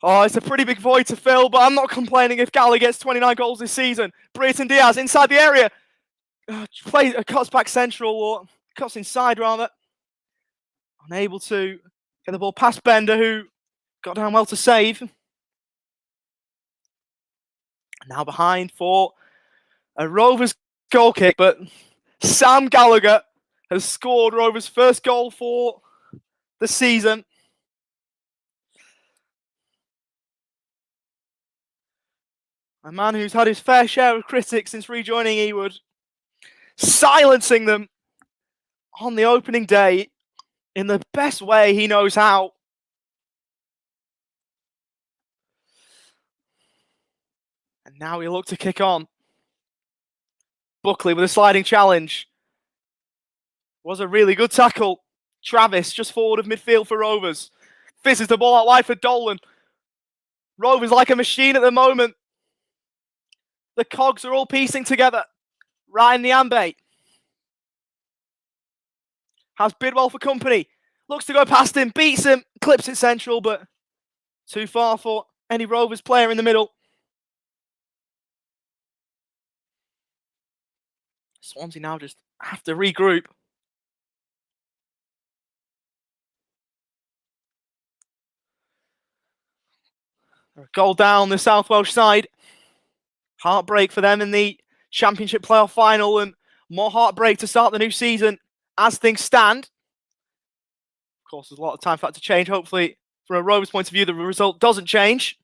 Oh, it's a pretty big void to fill, but I'm not complaining if Gallagher gets 29 goals this season. Brayton Diaz inside the area. Cuts back central, or cuts inside rather. Unable to get the ball past Bender, who got down well to save. Now behind for a Rovers goal kick, but Sam Gallagher has scored Rovers' first goal for the season. A man who's had his fair share of critics since rejoining Ewood, silencing them on the opening day in the best way he knows how. And now we look to kick on. Buckley with a sliding challenge. Was a really good tackle. Travis just forward of midfield for Rovers. Fizzes the ball out wide for Dolan. Rovers like a machine at the moment. The cogs are all piecing together. Ryan Niambe has Bidwell for company. Looks to go past him, beats him, clips it central, but too far for any Rovers player in the middle. Swansea now just have to regroup. They're a goal down the South Welsh side. Heartbreak for them in the Championship playoff final, and more heartbreak to start the new season as things stand. Of course, there's a lot of time for that to change. Hopefully, from a Rovers point of view, the result doesn't change.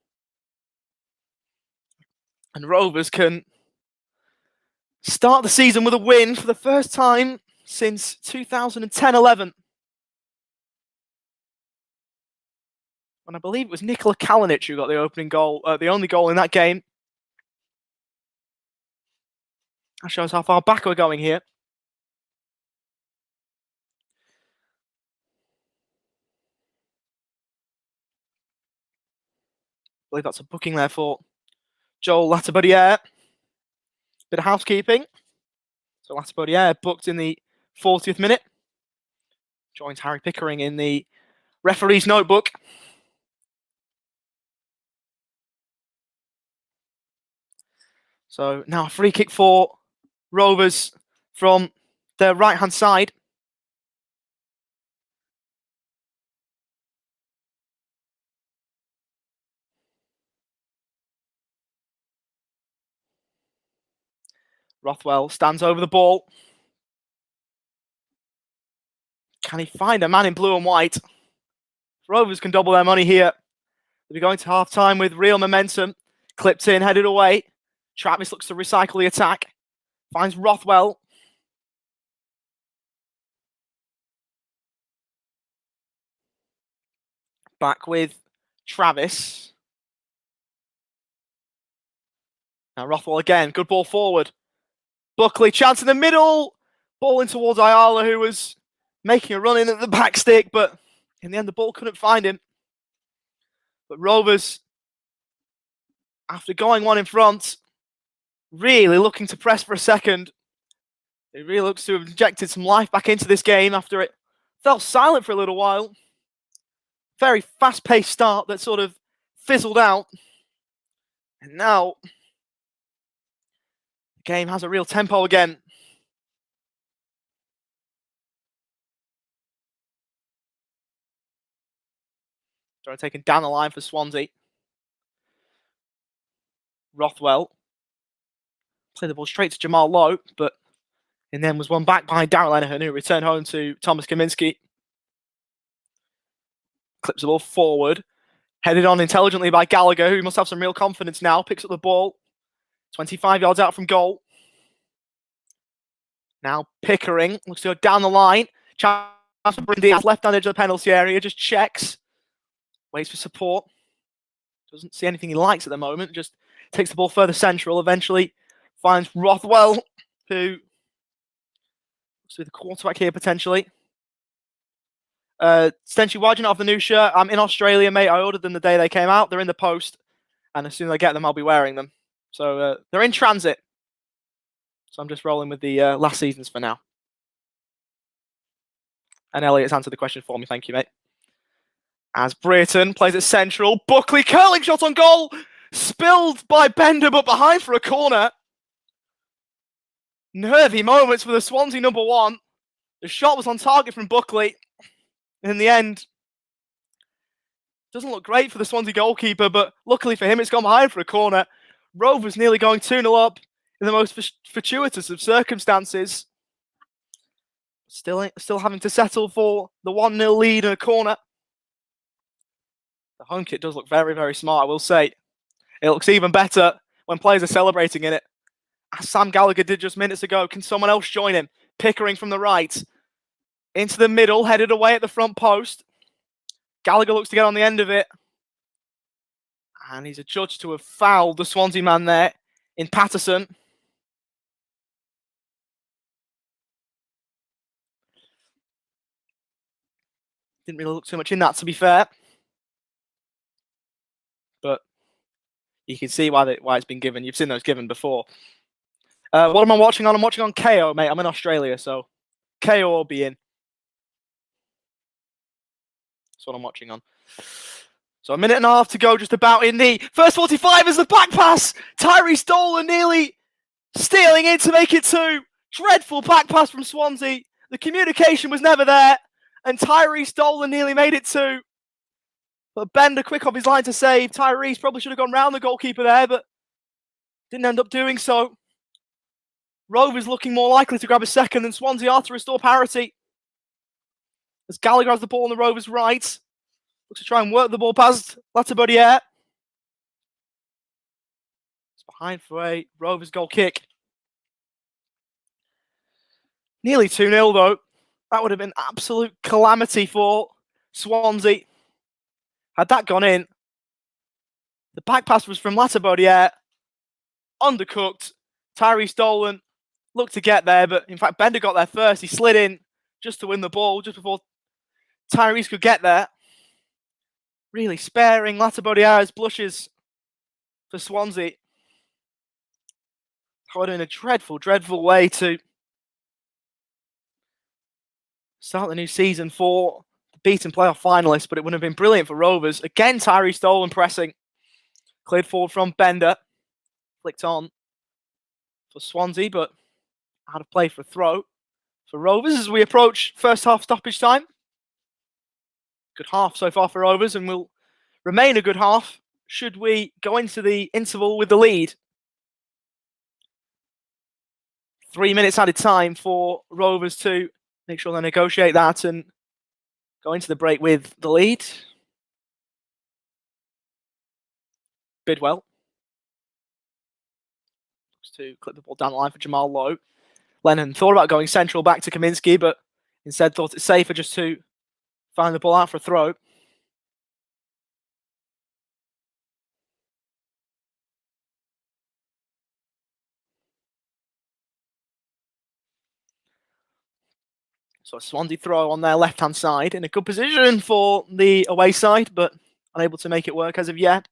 And Rovers can start the season with a win for the first time since 2010-11. And I believe it was Nikola Kalinic who got the opening goal, the only goal in that game. That shows how far back we're going here. I believe that's a booking there for Joel Latibodiere. Bit of housekeeping. So Latibodiere booked in the 40th minute. Joins Harry Pickering in the referee's notebook. So now a free kick for Rovers from their right-hand side. Rothwell stands over the ball. Can he find a man in blue and white? Rovers can double their money here. They'll be going to half-time with real momentum. Clipped in, headed away. Travis looks to recycle the attack. Finds Rothwell. Back with Travis. Now Rothwell again. Good ball forward. Buckley, chance in the middle. Ball in towards Ayala, who was making a run in at the back stick, but in the end the ball couldn't find him. But Rovers, after going one in front, really looking to press for a second. It really looks to have injected some life back into this game after it fell silent for a little while. Very fast-paced start that sort of fizzled out. And now, the game has a real tempo again. They're taking down the line for Swansea. Rothwell. Played the ball straight to Jamal Lowe, but in the end was won back by Darrell Lenihan, who returned home to Thomas Kaminski. Clips the ball forward. Headed on intelligently by Gallagher, who must have some real confidence now. Picks up the ball. 25 yards out from goal. Now Pickering looks to go down the line. Chance for Brindis, left-hand edge of the penalty area. Just checks. Waits for support. Doesn't see anything he likes at the moment. Just takes the ball further central. Eventually finds Rothwell, who looks to be the quarterback here potentially. Stenchi, why do you not have the new shirt? I'm in Australia, mate. I ordered them the day they came out. They're in the post. And as soon as I get them, I'll be wearing them. So they're in transit. So I'm just rolling with the last seasons for now. And Elliot's answered the question for me. Thank you, mate. As Brereton plays it central. Buckley curling shot on goal. Spilled by Bender, but behind for a corner. Nervy moments for the Swansea number one. The shot was on target from Buckley. In the end, doesn't look great for the Swansea goalkeeper, but luckily for him, it's gone behind for a corner. Rovers nearly going 2-0 up in the most fortuitous of circumstances. Still having to settle for the 1-0 lead in a corner. The home kit does look very, very smart, I will say. It looks even better when players are celebrating in it. As Sam Gallagher did just minutes ago. Can someone else join him? Pickering from the right. Into the middle, headed away at the front post. Gallagher looks to get on the end of it. And he's adjudged to have fouled the Swansea man there in Patterson. Didn't really look too much in that, to be fair. But you can see why it's been given. You've seen those given before. What am I watching on? I'm watching on KO, mate. I'm in Australia, so KO will be in. That's what I'm watching on. So a minute and a half to go, just about in the first 45 as the back pass. Tyrese Dolan nearly stealing in to make it 2. Dreadful back pass from Swansea. The communication was never there. And Tyrese Dolan nearly made it 2. But Bender quick off his line to save. Tyrese probably should have gone round the goalkeeper there, but didn't end up doing so. Rovers looking more likely to grab a second than Swansea are to restore parity. As Gallagher has the ball on the Rovers' right. Looks to try and work the ball past Latibodiere. It's behind for a Rovers goal kick. Nearly 2-0 though. That would have been absolute calamity for Swansea. Had that gone in, the back pass was from Latibodiere. Undercooked. Tyrese Dolan looked to get there, but in fact Bender got there first. He slid in just to win the ball, just before Tyrese could get there. Really sparing Latibodiere's blushes for Swansea. That would have been a dreadful, dreadful way to start the new season for the beaten playoff finalists, but it would have been brilliant for Rovers. Again, Tyrese Dolan pressing. Cleared forward from Bender. Flicked on for Swansea, but out of play for a throw for Rovers as we approach first half stoppage time. Good half so far for Rovers, and will remain a good half should we go into the interval with the lead. 3 minutes added time for Rovers to make sure they negotiate that and go into the break with the lead. Bidwell looks to clip the ball down the line for Jamal Lowe. Lennon thought about going central back to Kaminsky, but instead thought it safer just to find the ball out for a throw. So a Swansea throw on their left-hand side in a good position for the away side, but unable to make it work as of yet.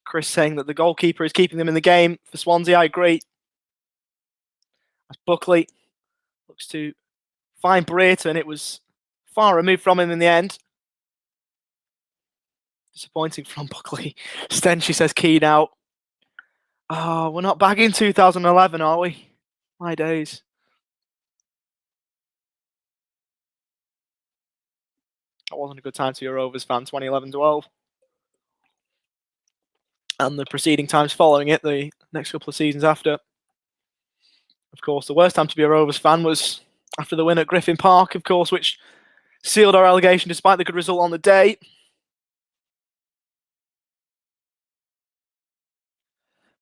Chris saying that the goalkeeper is keeping them in the game for Swansea. I agree. As Buckley looks to find Brayton, it was far removed from him in the end. Disappointing from Buckley. Stenchy says Keane out. Oh, we're not back in 2011, are we? My days. That wasn't a good time to be a Rovers fan, 2011-12. And the preceding times following it, the next couple of seasons after. Of course, the worst time to be a Rovers fan was after the win at Griffin Park, of course, which sealed our relegation despite the good result on the day.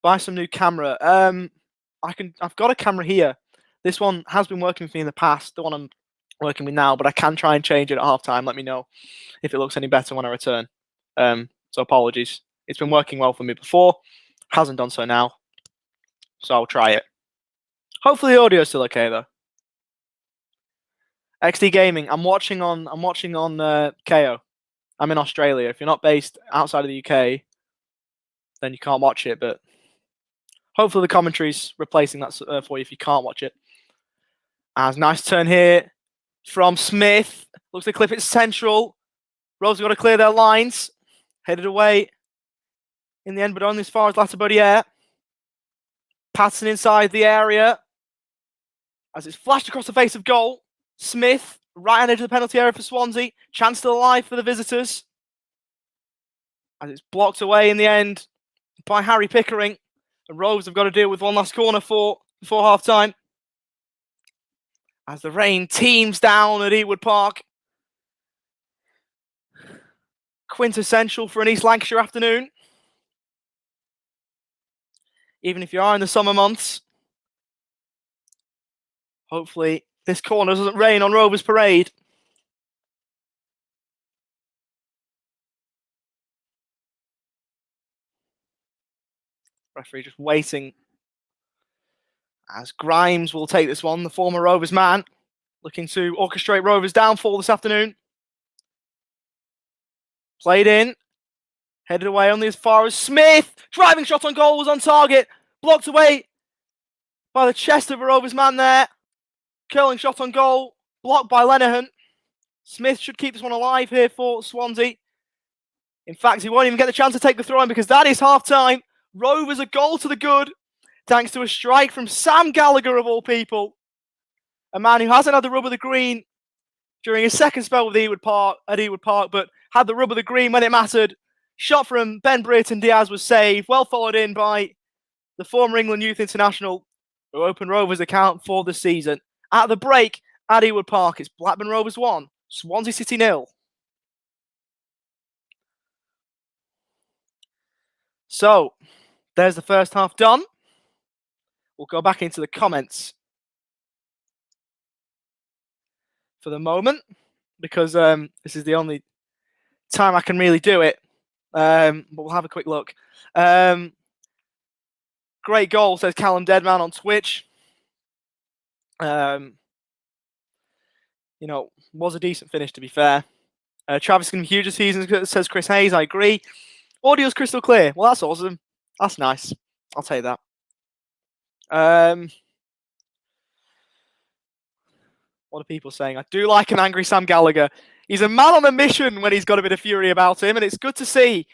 Buy some new camera. I've got a camera here. This one has been working for me in the past, the one I'm working with now, but I can try and change it at half time. Let me know if it looks any better when I return. So apologies. It's been working well for me before. Hasn't done so now. So I'll try it. Hopefully the audio is still okay though. XD Gaming. I'm watching on KO. I'm in Australia. If you're not based outside of the UK, then you can't watch it, but hopefully the commentary's replacing that for you if you can't watch it. As nice turn here from Smith. Looks to clip it central. Rovers got to clear their lines. Headed away in the end, but only as far as Latibodiere. Patterson inside the area. As it's flashed across the face of goal. Smith, right on edge of the penalty area for Swansea. Chance still alive for the visitors. As it's blocked away in the end by Harry Pickering. And Rovers have got to deal with one last corner before half-time. As the rain teams down at Ewood Park. Quintessential for an East Lancashire afternoon. Even if you are in the summer months. Hopefully this corner doesn't rain on Rovers Parade. Referee just waiting. As Grimes will take this one, the former Rovers man. Looking to orchestrate Rovers' downfall this afternoon. Played in. Headed away only as far as Smith. Driving shot on goal was on target. Blocked away by the chest of a Rovers man there. Curling shot on goal. Blocked by Lenihan. Smith should keep this one alive here for Swansea. In fact, he won't even get the chance to take the throw in because that is half-time. Rovers a goal to the good. Thanks to a strike from Sam Gallagher of all people. A man who hasn't had the rub of the green during his second spell with Ewood Park, but had the rub of the green when it mattered. Shot from Ben Brayton Diaz was saved. Well followed in by the former England Youth International, who opened Rovers' account for the season. At the break at Ewood Park, it's Blackburn Rovers 1, Swansea City 0. So, there's the first half done. We'll go back into the comments for the moment, because this is the only time I can really do it. But we'll have a quick look. Great goal, says Callum Deadman on Twitch. You know, was a decent finish, to be fair. Travis can be huge this season, says Chris Hayes. I agree. Audio's crystal clear. Well, that's awesome. That's nice. I'll take that. What are people saying? I do like an angry Sam Gallagher. He's a man on a mission when he's got a bit of fury about him, and it's good to see.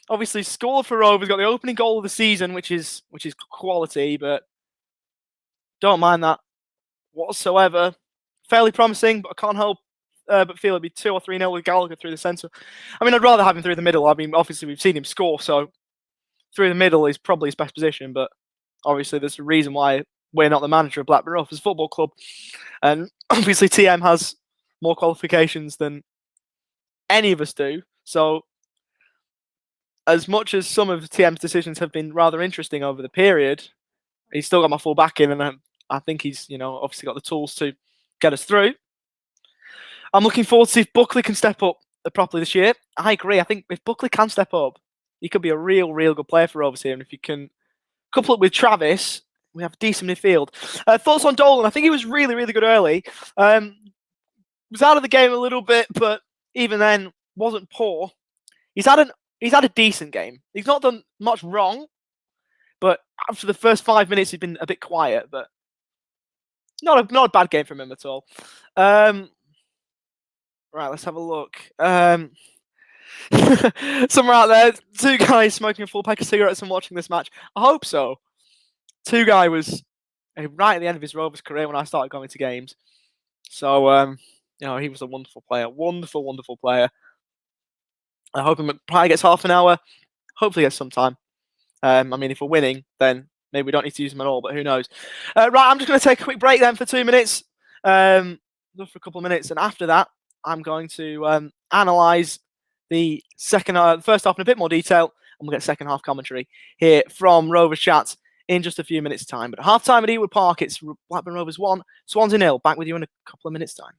Obviously, scored for Rovers, got the opening goal of the season, which is quality, but don't mind that whatsoever. Fairly promising, but I can't help but feel it'd be 2 or 3-0 with Gallagher through the centre. I mean, I'd rather have him through the middle. I mean, obviously we've seen him score, so through the middle is probably his best position. But obviously, there's a reason why we're not the manager of Blackburn Rovers Football Club, and obviously TM has more qualifications than any of us do. So, as much as some of TM's decisions have been rather interesting over the period, he's still got my full backing, and I think he's, obviously got the tools to get us through. I'm looking forward to see if Buckley can step up properly this year. I agree. I think if Buckley can step up, he could be a real good player for Rovers here. And if you can couple it with Travis, we have a decent midfield. Thoughts on Dolan? I think he was really good early. Was out of the game a little bit, but even then wasn't poor. He's had a decent game. He's not done much wrong, but for the first 5 minutes he's been a bit quiet. But not a bad game from him at all. Right, let's have a look. Somewhere out there, 2 guys smoking a full pack of cigarettes and watching this match. I hope so. 2 guy was right at the end of his Rovers career when I started going to games. So, he was a wonderful player. Wonderful player. I hope he probably gets half an hour. Hopefully gets some time. I mean, if we're winning, then maybe we don't need to use him at all, but who knows. Right, I'm just going to take a quick break then for 2 minutes. For a couple of minutes. And after that, I'm going to analyse the first half in a bit more detail, and we'll get second half commentary here from Rovers Chat in just a few minutes' time. But at half time at Ewood Park, it's Blackburn Rovers 1, Swansea 0. Back with you in a couple of minutes' time.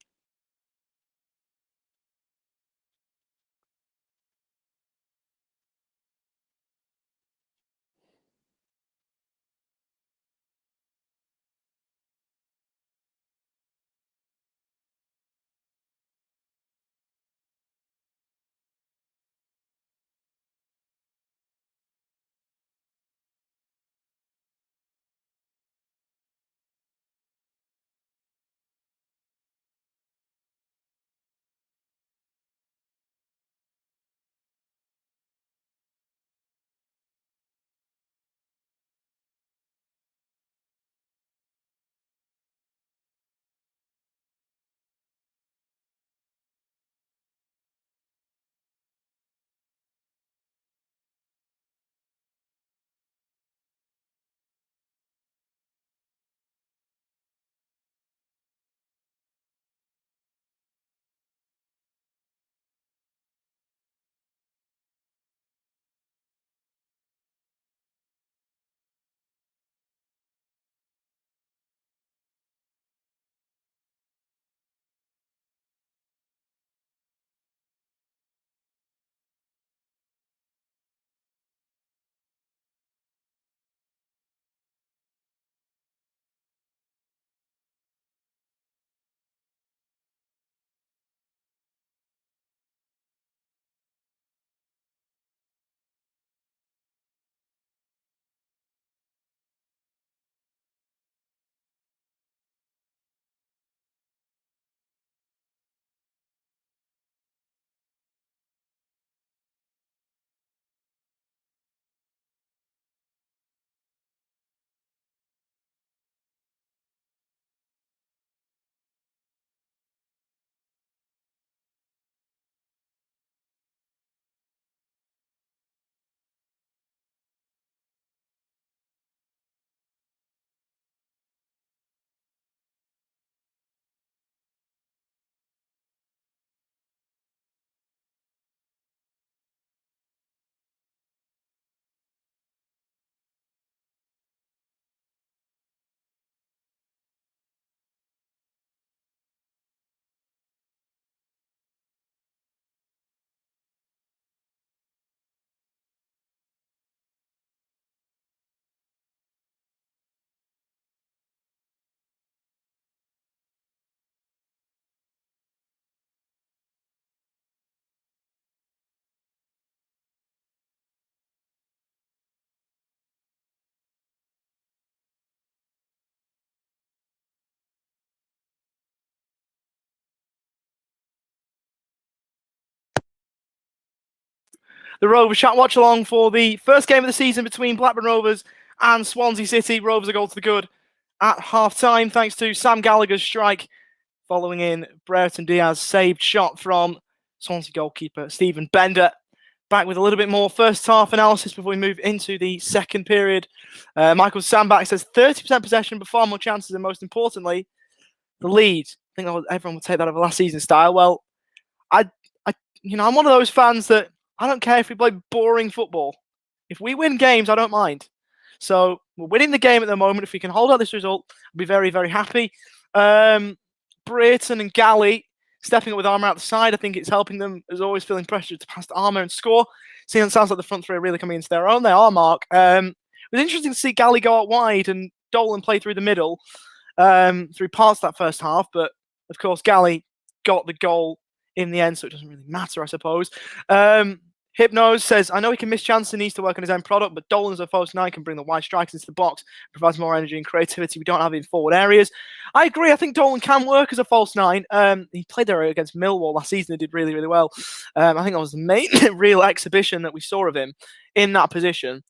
The Rovers Chat watch along for the first game of the season between Blackburn Rovers and Swansea City. Rovers a goal to the good at half time, thanks to Sam Gallagher's strike following in Brereton Diaz saved shot from Swansea goalkeeper Stephen Bender. Back with a little bit more first half analysis before we move into the second period. Michael Sandback says 30% possession, but far more chances, and most importantly, the lead. I think everyone will take that over last season's style. Well, I'm one of those fans that I don't care if we play boring football. If we win games, I don't mind. So we're winning the game at the moment. If we can hold out this result, I'll be very, very happy. Brayton and Galley stepping up with Armour out the side. I think it's helping them, as always, feeling pressure to pass to Armour and score. It sounds like the front three are really coming into their own. They are, Mark. It was interesting to see Galley go out wide and Dolan play through the middle through parts of that first half. But, of course, Galley got the goal in the end, so it doesn't really matter, I suppose. Hypnose says, I know he can miss chances and needs to work on his own product, but Dolan as a false nine can bring the wide strikers into the box, provides more energy and creativity we don't have in forward areas. I agree. I think Dolan can work as a false nine. He played there against Millwall last season and did really, really well. I think that was the main real exhibition that we saw of him in that position.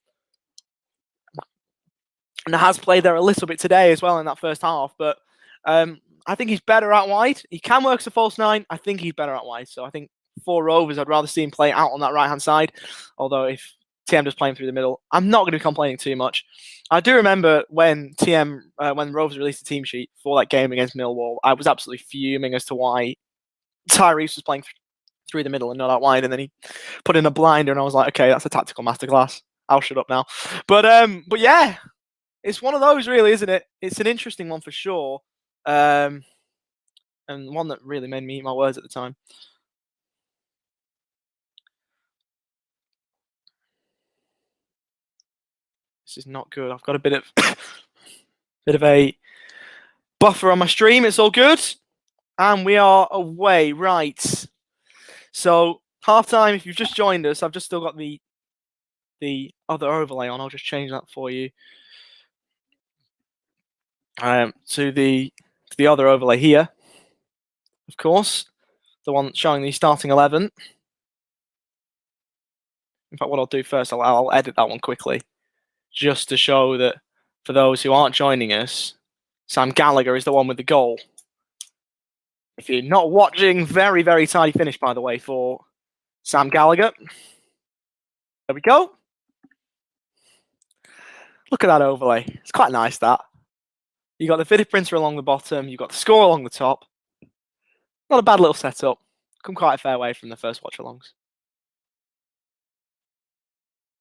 And has played there a little bit today as well in that first half, but I think he's better out wide. He can work as a false nine. I think he's better out wide. So I think for Rovers, I'd rather see him play out on that right-hand side. Although if TM just playing through the middle, I'm not going to be complaining too much. I do remember when when Rovers released the team sheet for that game against Millwall, I was absolutely fuming as to why Tyrese was playing through the middle and not out wide. And then he put in a blinder, and I was like, okay, that's a tactical masterclass. I'll shut up now. But yeah, it's one of those, really, isn't it? It's an interesting one for sure. And one that really made me eat my words at the time. This is not good. I've got a bit of a buffer on my stream. It's all good. And we are away. Right. So, half-time, if you've just joined us, I've just still got the other overlay on. I'll just change that for you. To the other overlay here. Of course. The one showing the starting 11. In fact, what I'll do first, I'll edit that one quickly, just to show that for those who aren't joining us, Sam Gallagher is the one with the goal. If you're not watching, very, very tidy finish, by the way, for Sam Gallagher. There we go. Look at that overlay. It's quite nice, that. You got the fitted printer along the bottom. You got the score along the top. Not a bad little setup. Come quite a fair way from the first watch-alongs.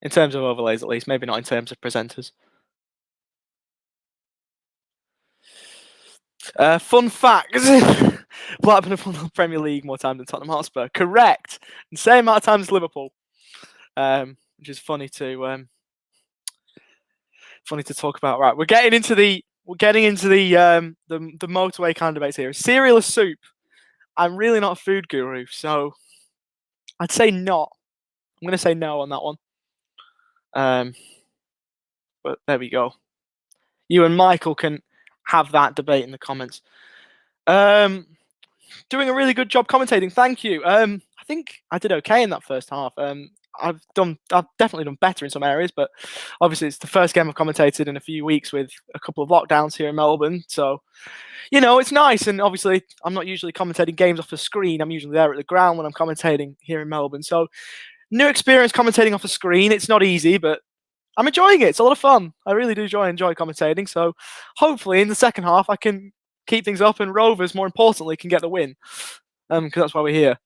In terms of overlays, at least. Maybe not in terms of presenters. Fun fact. Blackburn have won the Premier League more times than Tottenham Hotspur. Correct. The same amount of times as Liverpool. Which is funny to talk about. Right, we're getting into the motorway kind of debates here. Cereal or soup? I'm really not a food guru, so I'd say not. I'm going to say no on that one. But there we go. You and Michael can have that debate in the comments. Doing a really good job commentating. Thank you. I think I did okay in that first half. I've definitely done better in some areas, but obviously it's the first game I've commentated in a few weeks with a couple of lockdowns here in Melbourne. So, it's nice. And obviously I'm not usually commentating games off the screen. I'm usually there at the ground when I'm commentating here in Melbourne. So new experience commentating off the screen. It's not easy, but I'm enjoying it. It's a lot of fun. I really do enjoy commentating. So hopefully in the second half I can keep things up, and Rovers, more importantly, can get the win. Because that's why we're here.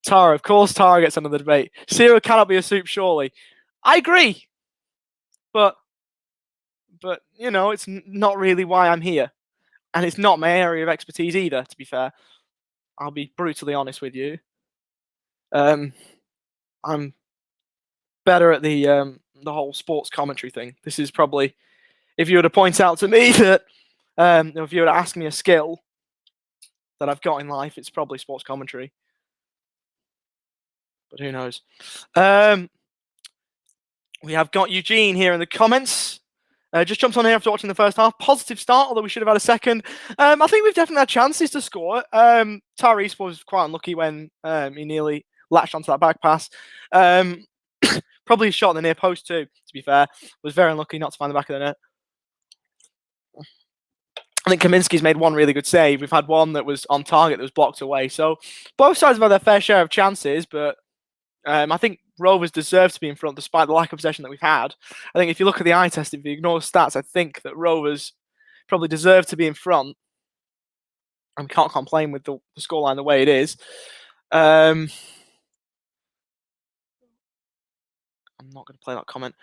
Tara, of course, Tara gets another debate. Cereal cannot be a soup, surely. I agree. But it's not really why I'm here. And it's not my area of expertise either, to be fair. I'll be brutally honest with you. I'm better at the whole sports commentary thing. This is probably, if you were to point out to me that, if you were to ask me a skill that I've got in life, it's probably sports commentary. But who knows? We have got Eugene here in the comments. Just jumped on here after watching the first half. Positive start, although we should have had a second. I think we've definitely had chances to score. Tyrese was quite unlucky when he nearly latched onto that back pass. Probably a shot in the near post too, to be fair. Was very unlucky not to find the back of the net. I think Kaminsky's made one really good save. We've had one that was on target that was blocked away. So both sides have had their fair share of chances, but I think Rovers deserve to be in front despite the lack of possession that we've had. I think if you look at the eye test, if you ignore the stats, I think that Rovers probably deserve to be in front. And we can't complain with the scoreline the way it is. I'm not going to play that comment.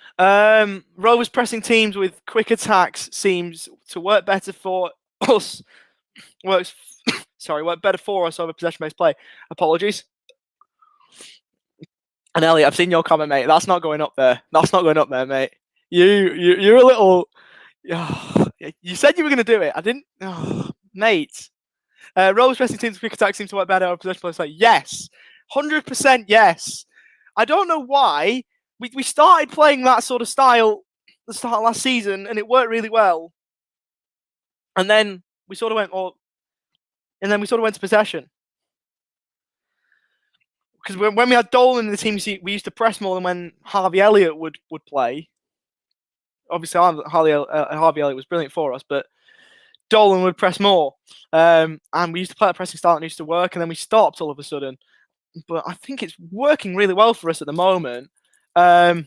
Rovers pressing teams with quick attacks seems to work better for us. Work better for us over possession-based play. Apologies. And Elliot, I've seen your comment, mate. That's not going up there. That's not going up there, mate. You're a little. You said you were going to do it. I didn't, mate. Rovers pressing teams with quick attacks seems to work better over possession-based play. Yes, 100% yes. I don't know why. We started playing that sort of style at the start of last season, and it worked really well. And then we sort of went, to possession. Because when we had Dolan in the team, we used to press more than when Harvey Elliott would play. Obviously, Harvey Elliott was brilliant for us, but Dolan would press more. And we used to play that pressing style and it used to work, and then we stopped all of a sudden. But I think it's working really well for us at the moment. So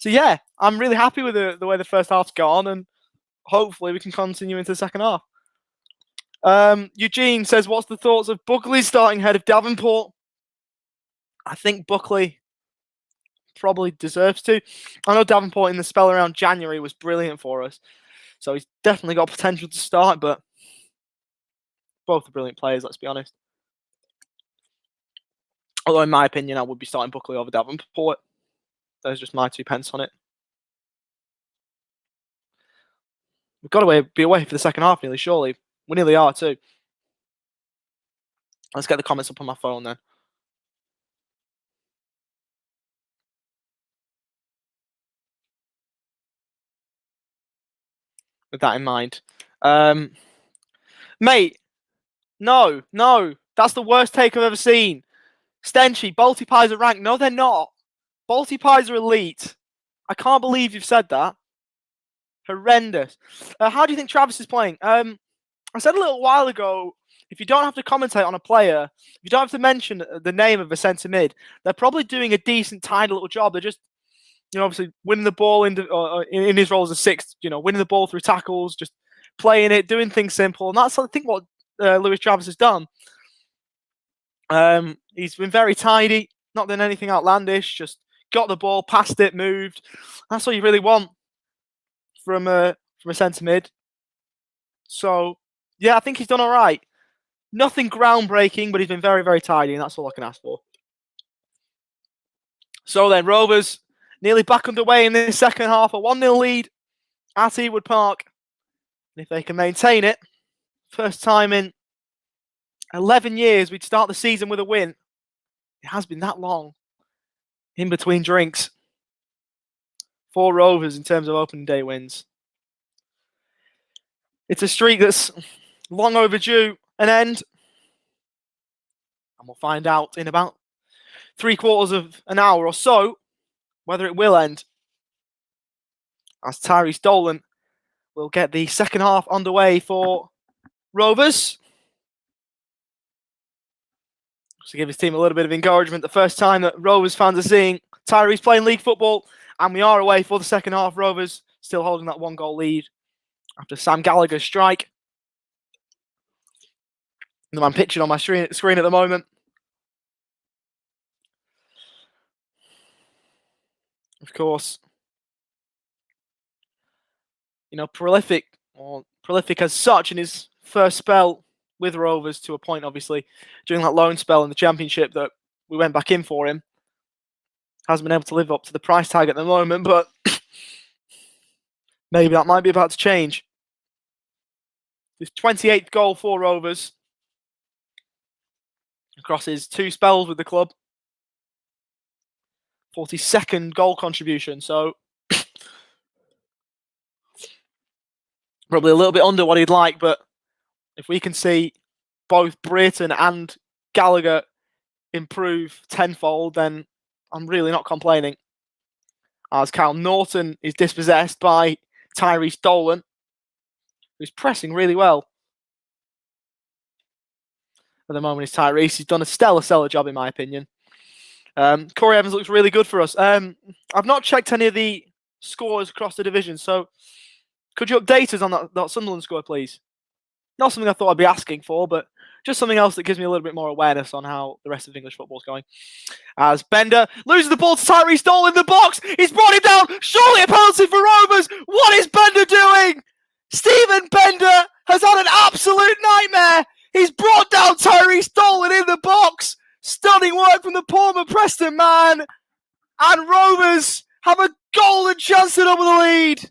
yeah, I'm really happy with the way the first half's gone, and hopefully we can continue into the second half. Eugene says, what's the thoughts of Buckley starting ahead of Davenport? I think Buckley probably deserves to. I know Davenport in the spell around January was brilliant for us, so he's definitely got potential to start, but both are brilliant players, let's be honest. Although, in my opinion, I would be starting Buckley over Davenport. There's just my 2 pence on it. We've got to be away for the second half, nearly, surely. We nearly are, too. Let's get the comments up on my phone, then. With that in mind. Mate, no. That's the worst take I've ever seen. Stenchy, Balti Pies are ranked. No, they're not. Balti Pies are elite. I can't believe you've said that. Horrendous. How do you think Travis is playing? I said a little while ago, if you don't have to commentate on a player, if you don't have to mention the name of a centre mid, they're probably doing a decent, tidy little job. They're just, obviously winning the ball in his role as a sixth, winning the ball through tackles, just playing it, doing things simple. And that's, I think, what Lewis Travis has done. He's been very tidy, not done anything outlandish, just got the ball, passed it, moved. That's what you really want from a centre mid. So, yeah, I think he's done all right. Nothing groundbreaking, but he's been very, very tidy, and that's all I can ask for. So then, Rovers nearly back underway in this second half. A 1-0 lead at Ewood Park. And if they can maintain it, first time in 11 years we'd start the season with a win. It has been that long in between drinks for Rovers in terms of opening day wins. It's a streak that's long overdue an end. And we'll find out in about 3/4 of an hour or so whether it will end, as Tyrese Dolan will get the second half underway for Rovers. To give his team a little bit of encouragement, the first time that Rovers fans are seeing Tyrese playing league football, and we are away for the second half. Rovers still holding that 1-goal lead after Sam Gallagher's strike. And I'm pictured on my screen at the moment. Of course, prolific as such in his first spell with Rovers, to a point, obviously, during that loan spell in the Championship that we went back in for him. Hasn't been able to live up to the price tag at the moment, but maybe that might be about to change. His 28th goal for Rovers across his 2 spells with the club. 42nd goal contribution, so probably a little bit under what he'd like, but if we can see both Brayton and Gallagher improve tenfold, then I'm really not complaining. As Kyle Norton is dispossessed by Tyrese Dolan. who's pressing really well. At the moment, is Tyrese. He's done a stellar job, in my opinion. Corey Evans looks really good for us. I've not checked any of the scores across the division, so could you update us on that Sunderland score, please? Not something I thought I'd be asking for, but just something else that gives me a little bit more awareness on how the rest of English football is going. As Bender loses the ball to Tyrese Dole in the box. He's brought it down. Surely a penalty for Rovers. What is Bender doing? Stephen Bender has had an absolute nightmare. He's brought down Tyrese Dolan in the box. Stunning work from the Palmer Preston man. And Rovers have a golden chance to double the lead.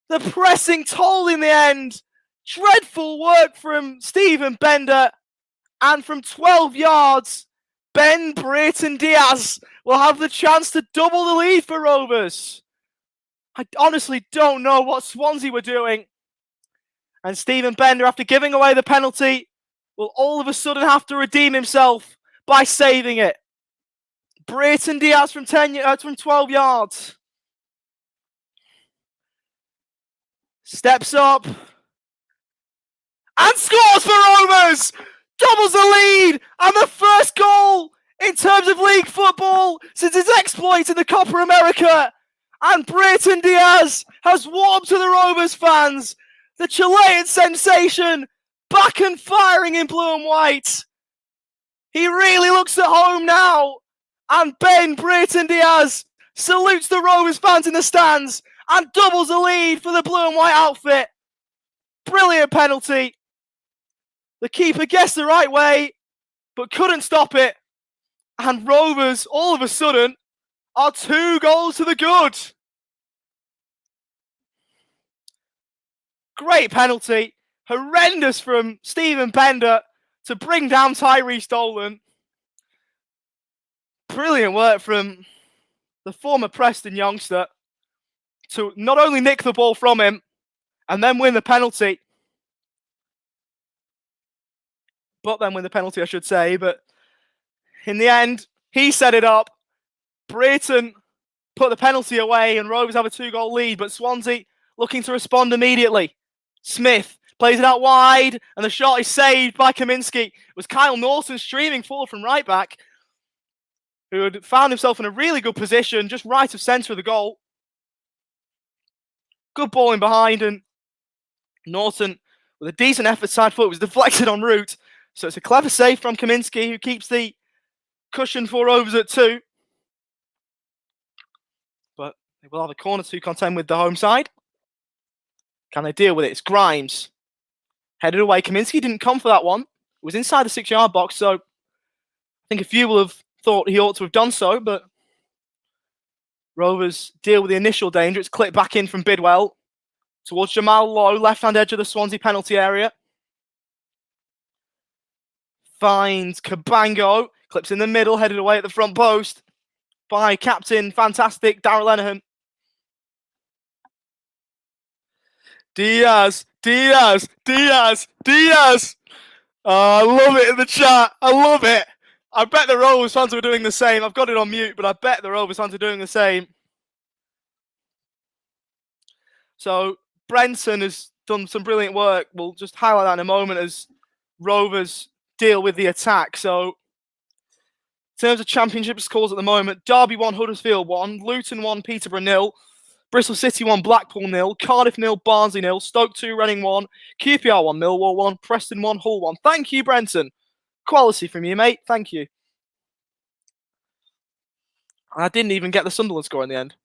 The pressing told in the end. Dreadful work from Stephen Bender. And from 12 yards, Ben Brayton Diaz will have the chance to double the lead for Rovers. I honestly don't know what Swansea were doing. And Stephen Bender, after giving away the penalty, will all of a sudden have to redeem himself by saving it. Brayton Diaz from 12 yards. Steps up. And scores for Rovers! Doubles the lead! And the first goal in terms of league football since his exploit in the Copa America. And Brayton Diaz has warmed to the Rovers fans. The Chilean sensation back and firing in blue and white. He really looks at home now. And Ben Brayton Diaz salutes the Rovers fans in the stands and doubles the lead for the blue and white outfit. Brilliant penalty. The keeper guessed the right way, but couldn't stop it. And Rovers, all of a sudden, are 2 goals to the good. Great penalty. Horrendous from Stephen Bender to bring down Tyrese Dolan. Brilliant work from the former Preston youngster to not only nick the ball from him and then win the penalty, I should say. But in the end, he set it up. Brayton put the penalty away and Rovers have a 2-goal lead, but Swansea looking to respond immediately. Smith plays it out wide, and the shot is saved by Kaminski. It was Kyle Norton streaming forward from right back, who had found himself in a really good position, just right of centre of the goal. Good ball in behind, and Norton, with a decent effort side foot, was deflected en route. So it's a clever save from Kaminski, who keeps the cushion for Rovers at 2. But they will have a corner to contend with the home side. Can they deal with it? It's Grimes. Headed away. Kaminski didn't come for that one. It was inside the 6-yard box, so I think a few will have thought he ought to have done so, but Rovers deal with the initial danger. It's clipped back in from Bidwell towards Jamal Lowe, left-hand edge of the Swansea penalty area. Finds Cabango. Clips in the middle, headed away at the front post by captain, fantastic, Darrell Lenihan. Diaz. Oh, I love it in the chat. I love it. I bet the Rovers fans are doing the same. I've got it on mute, but I bet the Rovers fans are doing the same. So Brenton has done some brilliant work. We'll just highlight that in a moment as Rovers deal with the attack. So in terms of championship scores at the moment, Derby 1, Huddersfield 1, Luton 1, Peterborough 0, Bristol City 1, Blackpool 0, Cardiff 0, Barnsley 0, Stoke 2, Reading 1, QPR 1, Millwall 1, Preston 1, Hull 1. Thank you, Brenton. Quality from you, mate. Thank you. I didn't even get the Sunderland score in the end.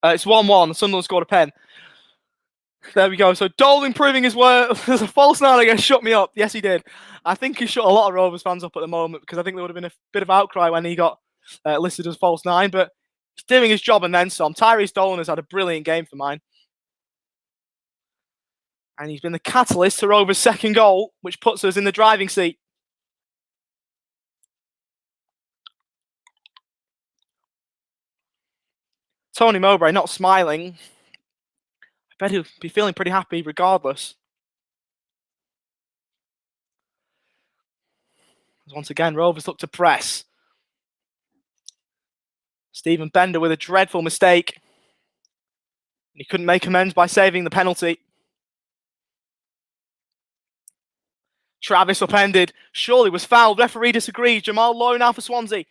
It's 1-1. Sunderland scored a pen. There we go. So Dole improving his work. There's a false 9, I guess, shut me up. Yes, he did. I think he shut a lot of Rovers fans up at the moment because I think there would have been a bit of outcry when he got listed as false 9. But he's doing his job and then some. Tyrese Dolan has had a brilliant game for mine. And he's been the catalyst to Rovers' second goal, which puts us in the driving seat. Tony Mowbray not smiling. I bet he'll be feeling pretty happy regardless. Once again, Rovers look to press. Stephen Bender with a dreadful mistake. He couldn't make amends by saving the penalty. Travis upended. Surely was fouled. Referee disagrees. Jamal Lowe now for Swansea.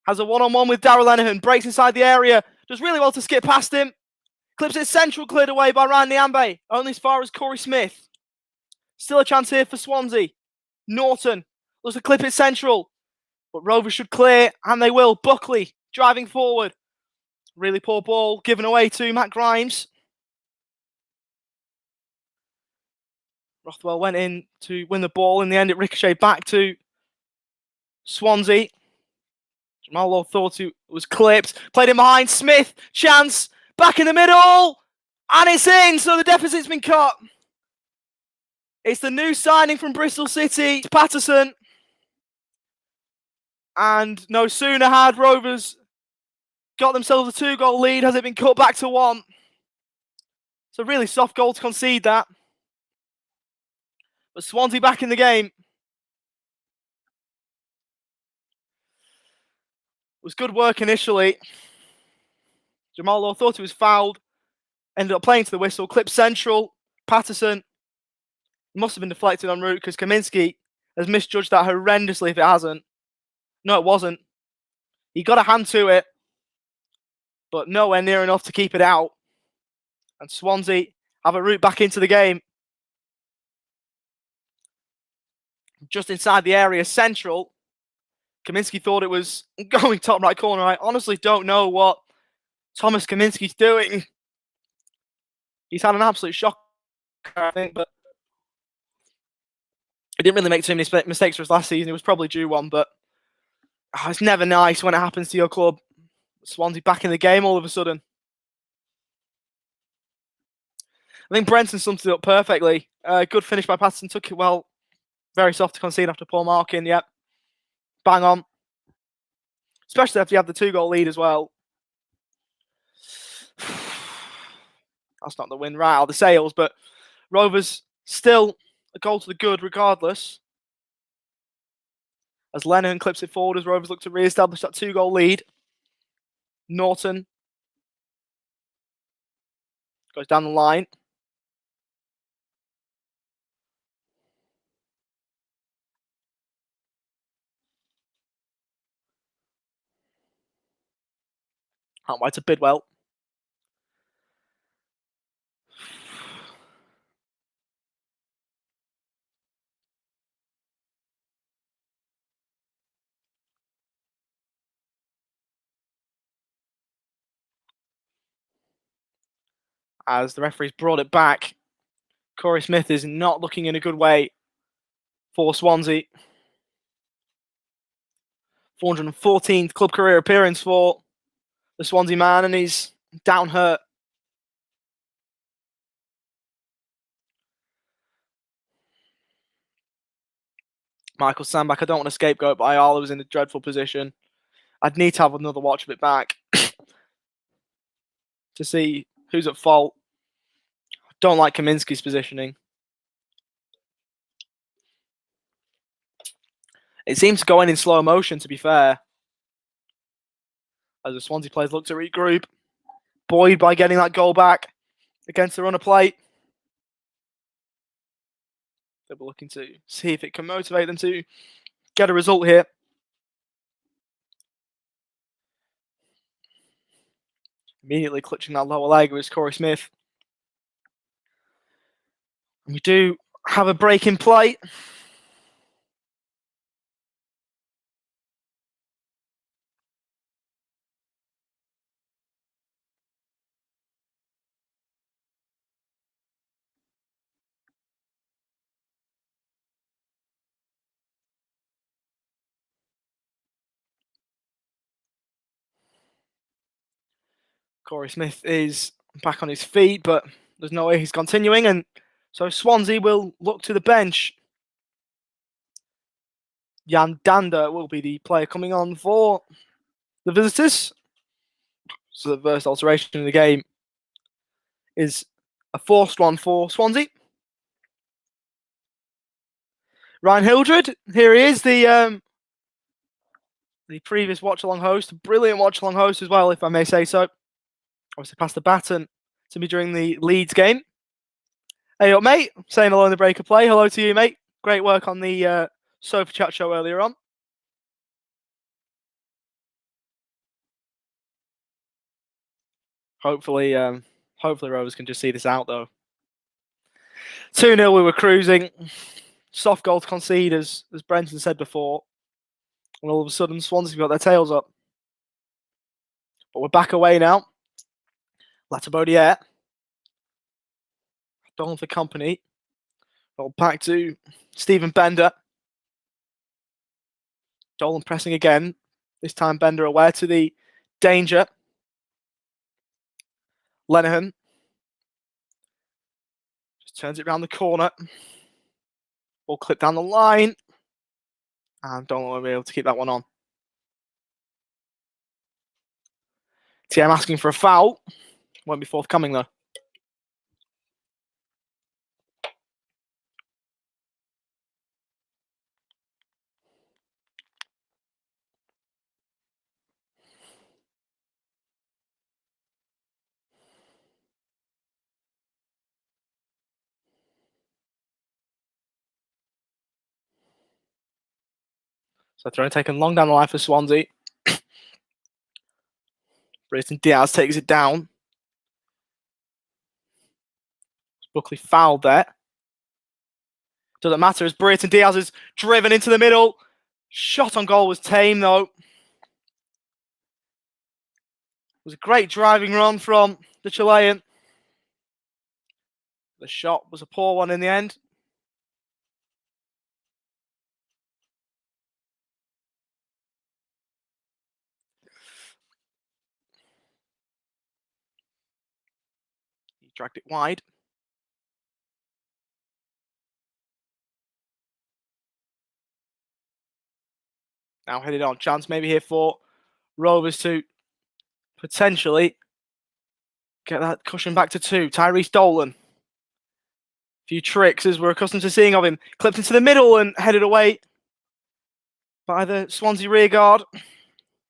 Has a one-on-one with Darrell Lenihan. Breaks inside the area. Does really well to skip past him. Clips it central, cleared away by Ryan Niambe. Only as far as Corey Smith. Still a chance here for Swansea. Norton looks to clip it central. But Rovers should clear, and they will. Buckley driving forward. Really poor ball given away to Matt Grimes. Rothwell went in to win the ball. In the end, it ricocheted back to Swansea. Jamal Lowe thought it was clipped. Played in behind. Smith. Chance. Back in the middle. And it's in. So the deficit's been cut. It's the new signing from Bristol City. It's Patterson. And no sooner had Rovers got themselves a 2-goal lead has it been cut back to 1. It's a really soft goal to concede that. But Swansea back in the game. It was good work initially. Jamal Lowe thought he was fouled. Ended up playing to the whistle. Clip central. Patterson. Must have been deflected en route because Kaminski has misjudged that horrendously if it hasn't. No, it wasn't. He got a hand to it, but nowhere near enough to keep it out. And Swansea have a route back into the game. Just inside the area, central. Kaminski thought it was going top right corner. I honestly don't know what Thomas Kaminski's doing. He's had an absolute shock, I think, but he didn't really make too many mistakes for us last season. It was probably due one, but it's never nice when it happens to your club. Swansea back in the game all of a sudden. I think Brenton summed it up perfectly. Good finish by Patterson. Took it well. Very soft to concede after poor marking. Yep. Bang on. Especially after you have the 2-goal lead as well. That's not the win right out of the sails, but Rovers still a goal to the good regardless. As Lenihan clips it forward as Rovers look to re-establish that 2-goal lead. Norton goes down the line. Out wide to Bidwell. As the referee's brought it back, Corey Smith is not looking in a good way for Swansea. 414th club career appearance for the Swansea man, and he's down hurt. Michael Sandback, I don't want to scapegoat, but Ayala was in a dreadful position. I'd need to have another watch of it back to see who's at fault. I don't like Kaminski's positioning. It seems to go in slow motion, to be fair. As the Swansea players look to regroup. Buoyed by getting that goal back against the runner plate. They were looking to see if it can motivate them to get a result here. Immediately clutching that lower leg was Corey Smith. And we do have a break in play. Corey Smith is back on his feet, but there's no way he's continuing, and so Swansea will look to the bench. Jan Danda will be the player coming on for the visitors. So the first alteration in the game is a forced one for Swansea. Ryan Hildred, here he is, the previous watch-along host, brilliant watch-along host as well, if I may say so. Obviously passed the baton to me during the Leeds game. Hey up, mate. Saying hello in the break of play. Hello to you, mate. Great work on the Sofa Chat show earlier on. Hopefully Rovers can just see this out, though. 2-0, we were cruising. Soft goal to concede, as Brenton said before. And all of a sudden, Swansea got their tails up. But we're back away now. Latabodiere. Dolan for company. Roll back to Stephen Bender. Dolan pressing again. This time Bender aware to the danger. Lenihan. Just turns it round the corner. Ball clipped down the line. And Dolan will be able to keep that one on. TM asking for a foul. Won't be forthcoming though. So throw taken long down the line for Swansea. Brayton Diaz takes it down. Buckley fouled there. Doesn't matter as Brayton Diaz is driven into the middle. Shot on goal was tame though. It was a great driving run from the Chilean. The shot was a poor one in the end. He dragged it wide. Now headed on. Chance maybe here for Rovers to potentially get that cushion back to 2. Tyrese Dolan. A few tricks as we're accustomed to seeing of him. Clipped into the middle and headed away by the Swansea rearguard.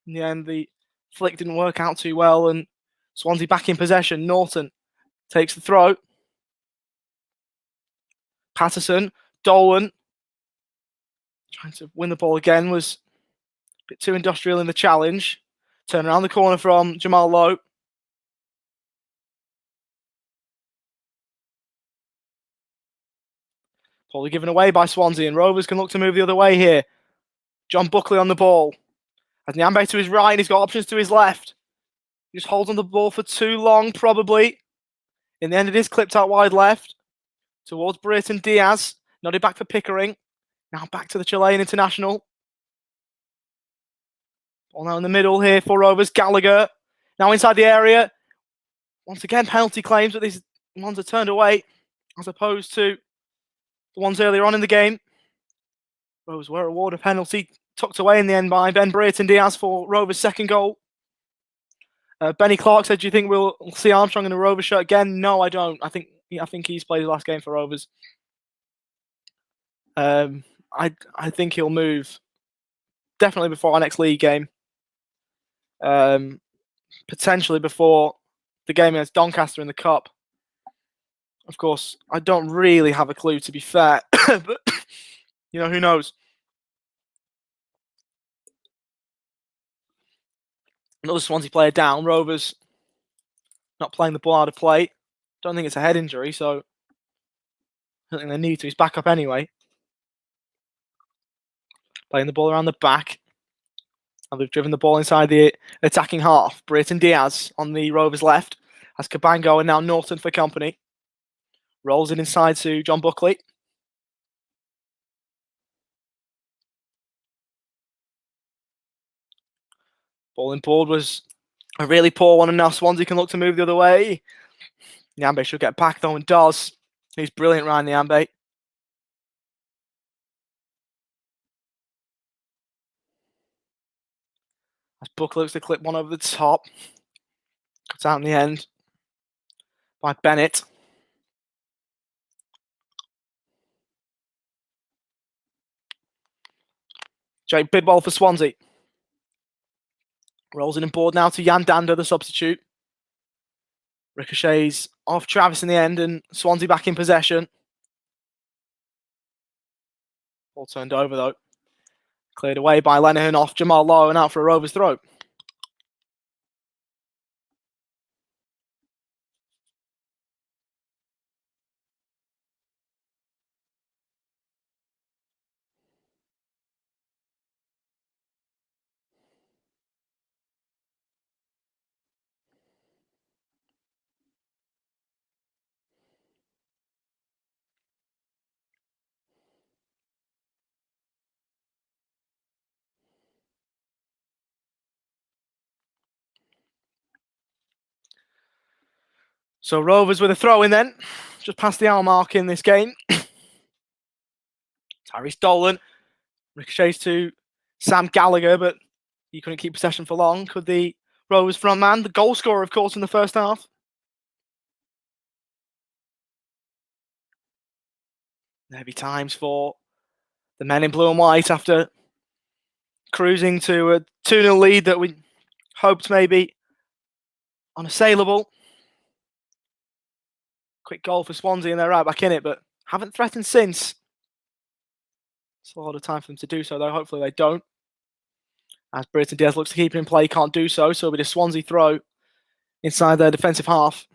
In the end, the flick didn't work out too well and Swansea back in possession. Norton takes the throw. Patterson, Dolan. Trying to win the ball again, was a bit too industrial in the challenge. Turn around the corner from Jamal Lowe. Ball given away by Swansea and Rovers can look to move the other way here. John Buckley on the ball. Has Nyambe to his right, he's got options to his left. He just holds on the ball for too long, probably. In the end, it is clipped out wide left. Towards Brayton Diaz. Nodded back for Pickering. Now back to the Chilean international. Ball now in the middle here for Rovers. Gallagher. Now inside the area. Once again, penalty claims, but these ones are turned away. As opposed to the ones earlier on in the game. Rovers were awarded a penalty. Tucked away in the end by Ben Brayton Diaz for Rovers' second goal. Benny Clark said, do you think we'll see Armstrong in a Rovers shirt again? No, I don't. I think he's played his last game for Rovers. I think he'll move definitely before our next league game. Potentially before the game against Doncaster in the Cup. Of course, I don't really have a clue, to be fair. But, who knows? Another Swansea player down. Rovers not playing the ball out of play. Don't think it's a head injury, so I don't think they need to. He's back up anyway. Playing the ball around the back. And they've driven the ball inside the attacking half. Brayton Diaz on the Rovers left. Has Cabango and now Norton for company. Rolls it inside to John Buckley. Ball in board was a really poor one, and now Swansea can look to move the other way. Nyambe should get back though, and does. He's brilliant, Ryan Nyambe. As Buckley looks to clip one over the top. Cuts out in the end by Bennett. Jake Bidwell for Swansea. Rolls it in board now to Jan Dander, the substitute. Ricochets off Travis in the end, and Swansea back in possession. Ball turned over though. Cleared away by Lenihan off Jamal Lowe and out for a Rovers throw. So Rovers with a throw in then, just past the hour mark in this game. Tyrese Dolan ricochets to Sam Gallagher, but he couldn't keep possession for long. Could the Rovers front man, the goal scorer, of course, in the first half? Heavy times for the men in blue and white after cruising to a 2-0 lead that we hoped maybe unassailable. Quick goal for Swansea and they're right back in it, but haven't threatened since. It's a lot of time for them to do so, though. Hopefully they don't. As Britton Diaz looks to keep it in play, can't do so. So it'll be a Swansea throw inside their defensive half.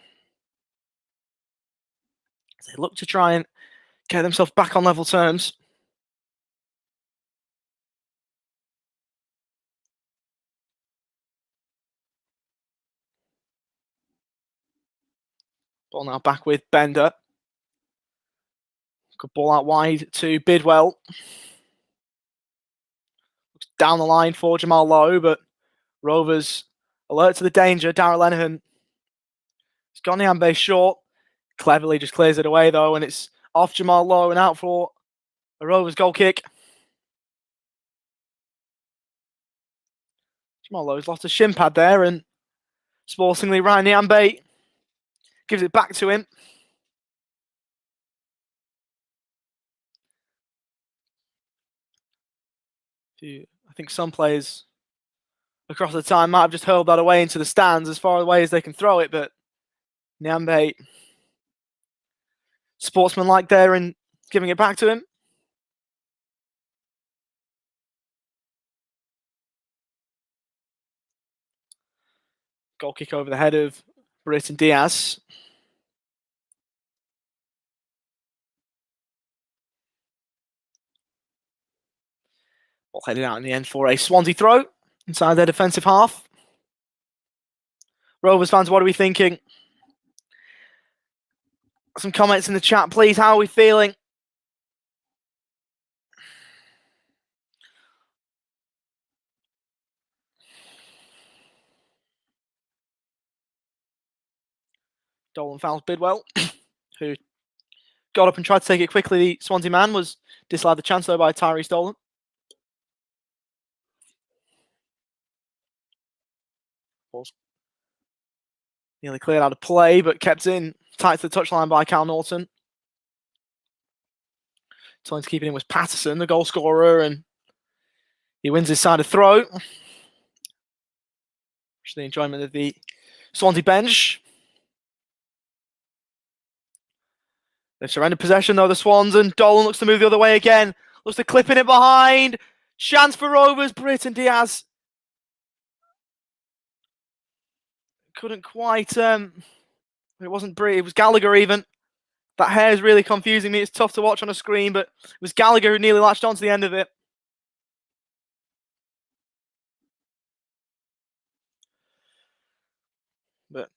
They look to try and get themselves back on level terms. Ball now back with Bender. Good ball out wide to Bidwell. Looks down the line for Jamal Lowe, but Rovers alert to the danger. Darrell Lenihan. He's got Nyambe short. Cleverly just clears it away though, and it's off Jamal Lowe and out for a Rovers goal kick. Jamal Lowe's lost a shin pad there, and sportingly Ryan Nyambe gives it back to him. I think some players across the time might have just hurled that away into the stands as far away as they can throw it, but Nyambe, sportsmanlike there and giving it back to him. Goal kick over the head of Britton Diaz. Ball headed out in the end for a Swansea throw inside their defensive half. Rovers fans, what are we thinking? Some comments in the chat, please. How are we feeling? Dolan fouls Bidwell, who got up and tried to take it quickly. The Swansea man was disallowed the chance though by Tyrese Dolan. Ball's nearly cleared out of play, but kept in tight to the touchline by Cal Norton. Trying to keep it in was Patterson, the goal scorer, and he wins his side of throw. Much to the enjoyment of the Swansea bench. They've surrendered possession though, the Swans, and Dolan looks to move the other way again. Looks to clip in it behind. Chance for Rovers, Britton Diaz. Couldn't quite, it wasn't Brit, it was Gallagher even. That hair is really confusing me. It's tough to watch on a screen, but it was Gallagher who nearly latched onto the end of it. But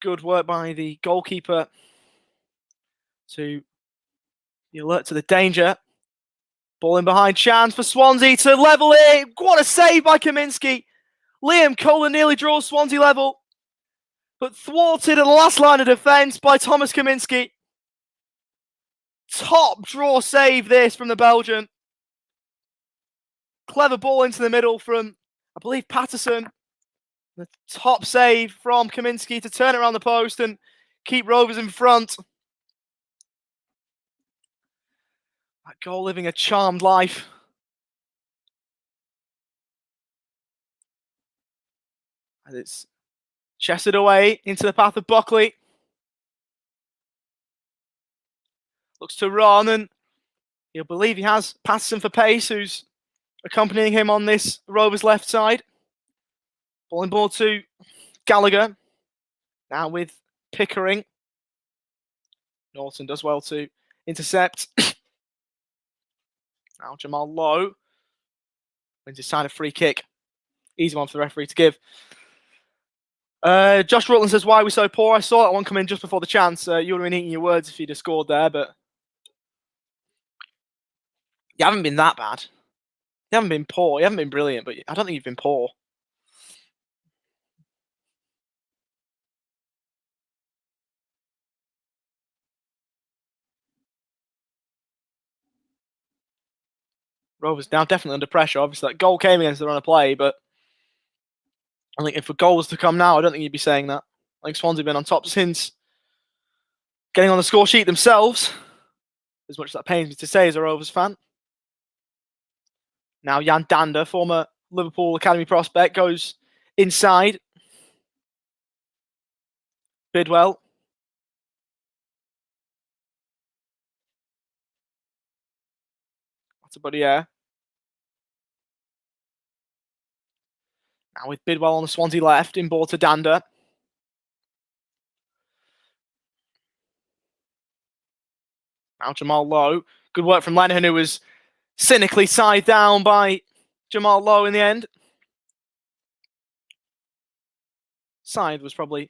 good work by the goalkeeper to be alert to the danger. Ball in behind, chance for Swansea to level it. What a save by Kaminski. Liam Cullen nearly draws Swansea level, but thwarted at the last line of defence by Thomas Kaminski. Top draw save this from the Belgian. Clever ball into the middle from, I believe, Patterson. The top save from Kaminski to turn it around the post and keep Rovers in front. That goal living a charmed life. And it's Chested away into the path of Buckley. Looks to run, and he'll believe he has Patterson for pace, who's accompanying him on this Rovers left side. Balling ball to Gallagher. Now with Pickering. Norton does well to intercept. Now Jamal Lowe wins his side a free kick. Easy one for the referee to give. Josh Rutland says, why are we so poor? I saw that one come in just before the chance. You would have been eating your words if you'd have scored there, but you haven't been that bad. You haven't been poor. You haven't been brilliant, but I don't think you've been poor. Rovers now definitely under pressure. Obviously, that goal came against the run of play, but I think if a goal was to come now, I don't think you'd be saying that. I think Swansea have been on top since getting on the score sheet themselves, as much as that pains me to say as a Rovers fan. Now Jan Dander, former Liverpool Academy prospect, goes inside. Bidwell. That's a buddy air. Now with Bidwell on the Swansea left, in ball to Dander. Now Jamal Lowe. Good work from Lenihan, who was cynically side down by Jamal Lowe in the end. Side was probably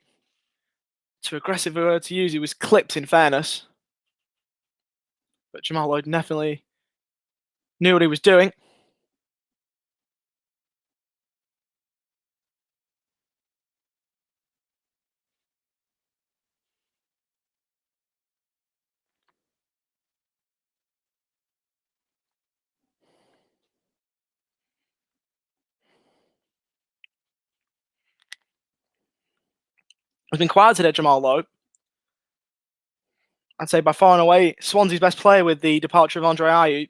too aggressive a word to use. He was clipped, in fairness. But Jamal Lowe definitely knew what he was doing. He's been quiet today, Jamal Lowe. I'd say by far and away Swansea's best player with the departure of Andre Ayew,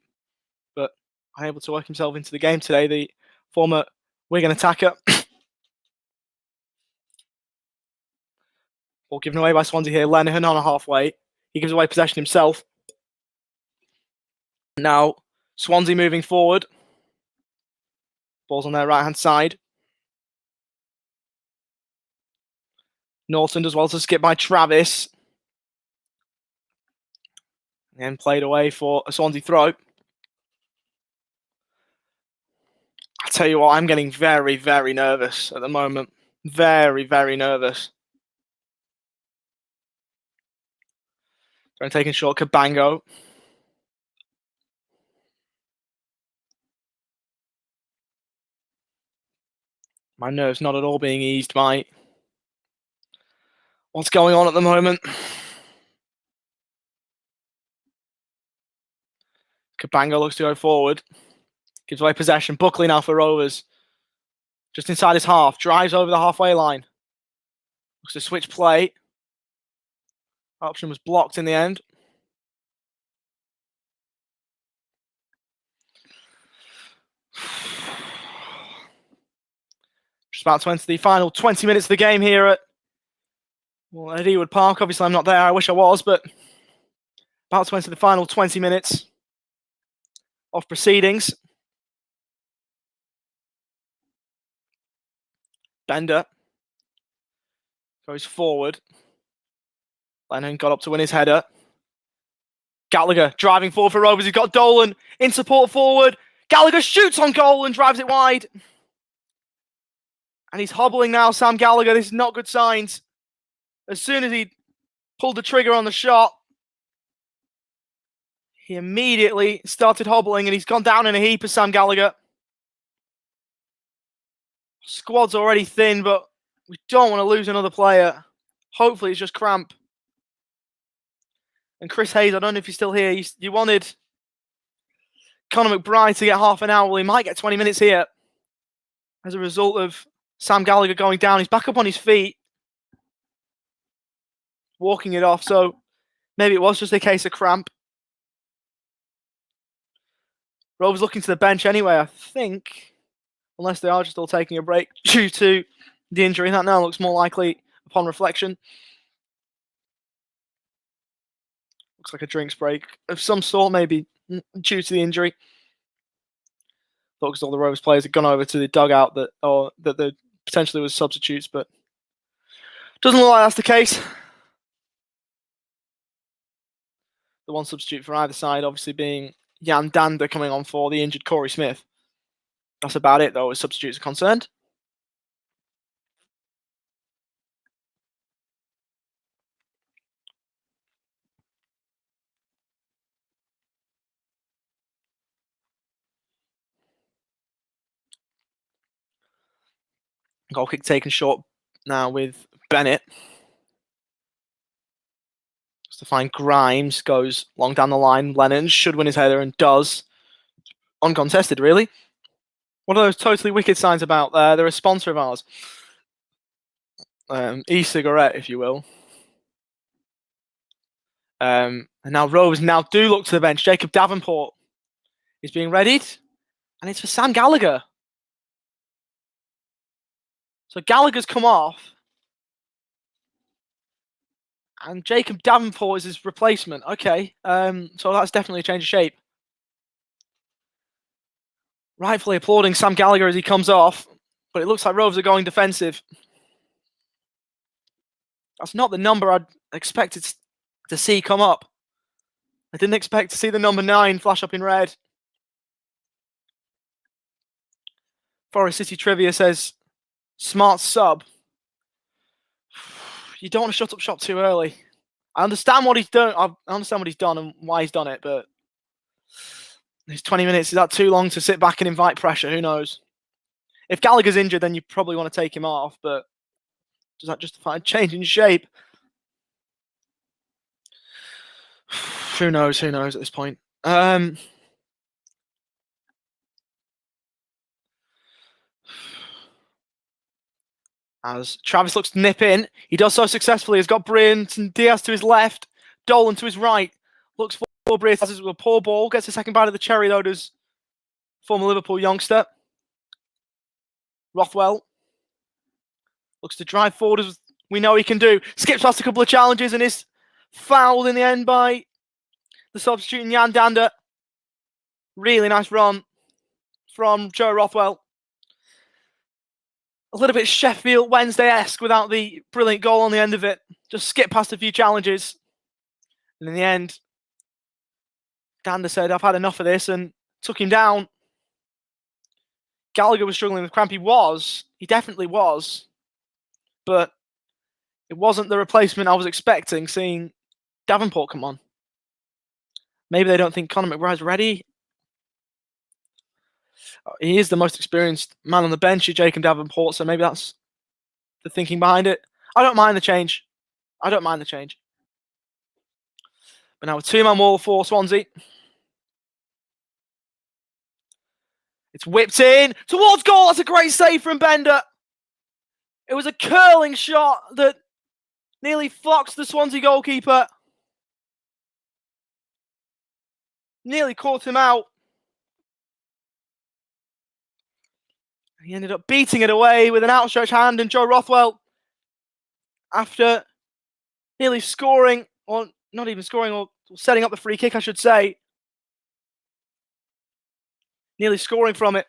but unable to work himself into the game today, the former Wigan attacker. Ball given away by Swansea here. Lenihan on a halfway. He gives away possession himself. Now Swansea moving forward. Ball's on their right-hand side. Norton does well to skip by Travis. And played away for a Swansea throw. I'll tell you what, I'm getting very, very nervous at the moment. Very, very nervous. They're taking short Cabango. My nerves not at all being eased by what's going on at the moment. Cabango looks to go forward. Gives away possession. Buckley now for Rovers. Just inside his half. Drives over the halfway line. Looks to switch play. Option was blocked in the end. Just about to enter the final 20 minutes of the game here at Ewood Park. Obviously, I'm not there. I wish I was, but about to enter the final 20 minutes of proceedings. Bender goes forward. Lennon got up to win his header. Gallagher driving forward for Rovers. He's got Dolan in support forward. Gallagher shoots on goal and drives it wide. And he's hobbling now, Sam Gallagher. This is not good signs. As soon as he pulled the trigger on the shot, he immediately started hobbling and he's gone down in a heap as Sam Gallagher. Squad's already thin, but we don't want to lose another player. Hopefully it's just cramp. And Chris Hayes, I don't know if you're still here. You wanted Conor McBride to get half an hour. Well, he might get 20 minutes here as a result of Sam Gallagher going down. He's back up on his feet, walking it off. So maybe it was just a case of cramp. Rovers looking to the bench anyway, I think. Unless they are just all taking a break due to the injury. That now looks more likely upon reflection. Looks like a drinks break of some sort, maybe due to the injury. Thought because all the Rovers players had gone over to the dugout that there potentially was substitutes, but doesn't look like that's the case. The one substitute for either side, obviously being Jan Dander coming on for the injured Corey Smith. That's about it, though, as substitutes are concerned. Goal kick taken short now with Bennett. Just to find Grimes, goes long down the line. Lennon should win his header and does. Uncontested, really. What are those totally wicked signs about? They're a sponsor of ours. E-cigarette, if you will. And now Rovers now do look to the bench. Jacob Davenport is being readied. And it's for Sam Gallagher. So Gallagher's come off. And Jacob Davenport is his replacement. Okay. So that's definitely a change of shape. Rightfully applauding Sam Gallagher as he comes off. But it looks like Rovers are going defensive. That's not the number I'd expected to see come up. I didn't expect to see the number 9 flash up in red. Forest City Trivia says, smart sub. You don't want to shut up shop too early. I understand what he's done. I understand what he's done and why he's done it, but his 20 minutes, is that too long to sit back and invite pressure? Who knows? If Gallagher's injured, then you probably want to take him off, but does that justify a change in shape? Who knows? Who knows at this point? As Travis looks to nip in, he does so successfully. He's got Brinton Diaz to his left, Dolan to his right. Looks for Diaz with a poor ball. Gets a second bite of the cherry, though, does former Liverpool youngster. Rothwell looks to drive forward as we know he can do. Skips past a couple of challenges and is fouled in the end by the substitute Jan Dander. Really nice run from Joe Rothwell. A little bit Sheffield Wednesday-esque without the brilliant goal on the end of it. Just skip past a few challenges. And in the end, Dander said, I've had enough of this, and took him down. Gallagher was struggling with cramp. He definitely was. But it wasn't the replacement I was expecting, seeing Davenport come on. Maybe they don't think Conor McBride's ready. He is the most experienced man on the bench, Jacob Davenport, so maybe that's the thinking behind it. I don't mind the change. But now a 2-man wall for Swansea. It's whipped in towards goal. That's a great save from Bender. It was a curling shot that nearly foxed the Swansea goalkeeper. Nearly caught him out. He ended up beating it away with an outstretched hand, and Joe Rothwell, after nearly scoring, or not even scoring, or setting up the free kick, I should say, nearly scoring from it.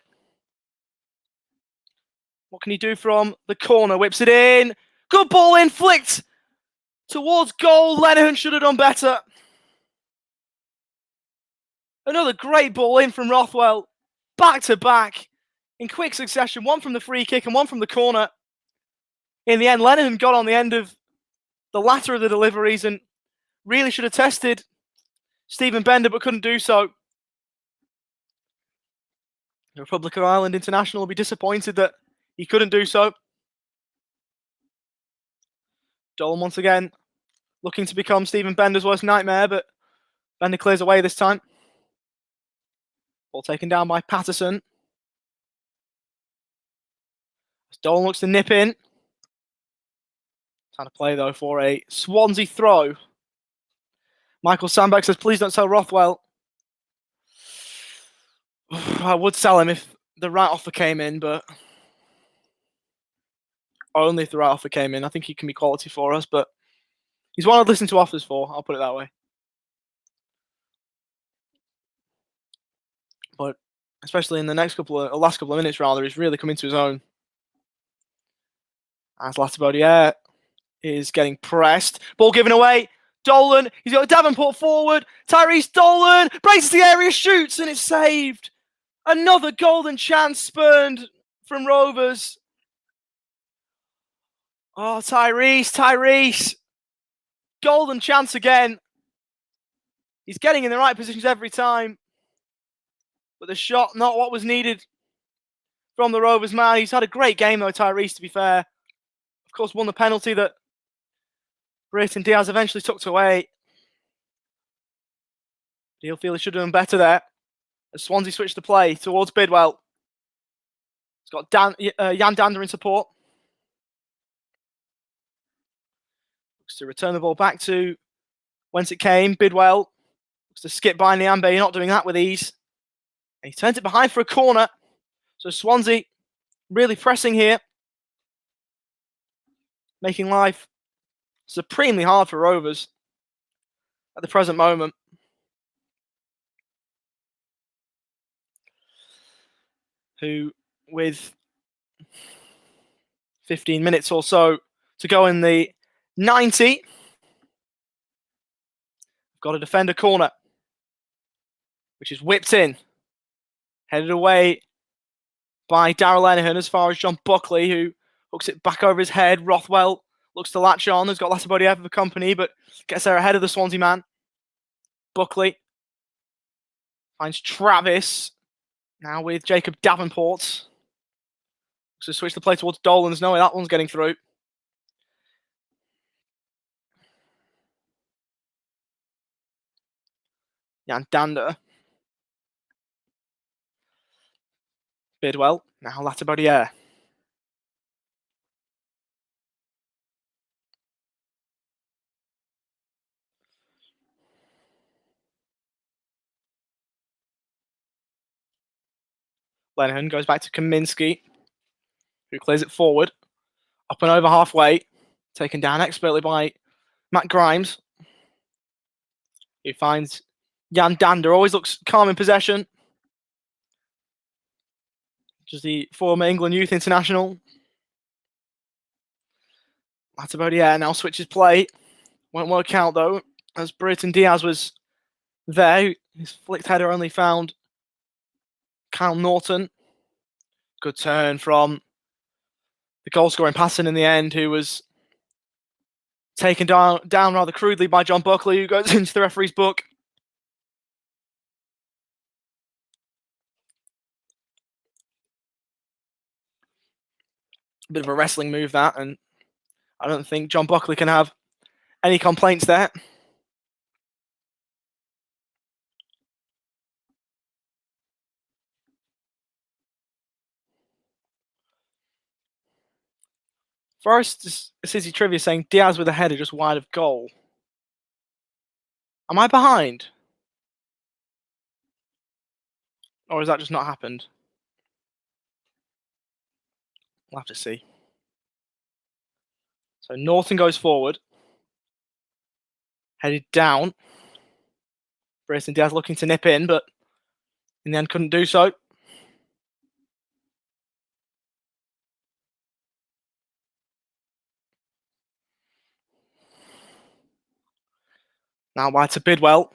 What can he do from the corner? Whips it in. Good ball in, flicked towards goal. Lenihan should have done better. Another great ball in from Rothwell. Back to back. In quick succession, one from the free kick and one from the corner. In the end, Lenihan got on the end of the latter of the deliveries and really should have tested Stephen Bender, but couldn't do so. The Republic of Ireland international will be disappointed that he couldn't do so. Dolan once again looking to become Stephen Bender's worst nightmare, but Bender clears away this time. Ball taken down by Patterson. Dolan looks to nip in. Trying to play, though, for a Swansea throw. Michael Sandberg says, please don't sell Rothwell. I would sell him if the right offer came in, but only if the right offer came in. I think he can be quality for us, but he's one I'd listen to offers for. I'll put it that way. But especially in the last couple of minutes, rather, he's really come into his own. As Latibodiere is getting pressed. Ball given away. Dolan, he's got Davenport forward. Tyrese Dolan braces the area, shoots, and it's saved. Another golden chance spurned from Rovers. Oh, Tyrese. Golden chance again. He's getting in the right positions every time. But the shot, not what was needed from the Rovers man. He's had a great game though, Tyrese, to be fair. Of course, won the penalty that Brayton Diaz eventually tucked away. He'll feel he should have done better there. As Swansea switched the play towards Bidwell. He's got Jan Dander in support. Looks to return the ball back to whence it came. Bidwell looks to skip by Nyambe. Not doing that with ease. And he turns it behind for a corner. So Swansea really pressing here. Making life supremely hard for Rovers at the present moment. Who, with 15 minutes or so to go in the 90, got a defender corner, which is whipped in, headed away by Darrell Lenihan as far as John Buckley, who hooks it back over his head. Rothwell looks to latch on, has got Latibodiere for company, but gets there ahead of the Swansea man. Buckley finds Travis, now with Jacob Davenport. So switch the play towards Dolan. There's no way that one's getting through. Jan Dander. Bidwell. Now Latibodiere. Lenihan goes back to Kaminski, who clears it forward. Up and over halfway. Taken down expertly by Matt Grimes. He finds Jan Dander. Always looks calm in possession. Just the former England Youth International. Latibodiere now switches play. Won't work out though, as Brayton Diaz was there. His flicked header only found Kyle Norton. Good turn from the goal-scoring Passon in the end, who was taken down rather crudely by John Buckley, who goes into the referee's book. Bit of a wrestling move that, and I don't think John Buckley can have any complaints there. Forest City Trivia saying Diaz with a header just wide of goal. Am I behind? Or has that just not happened? We'll have to see. So Norton goes forward. Headed down. Brayton Diaz looking to nip in, but in the end couldn't do so. Now wide to Bidwell.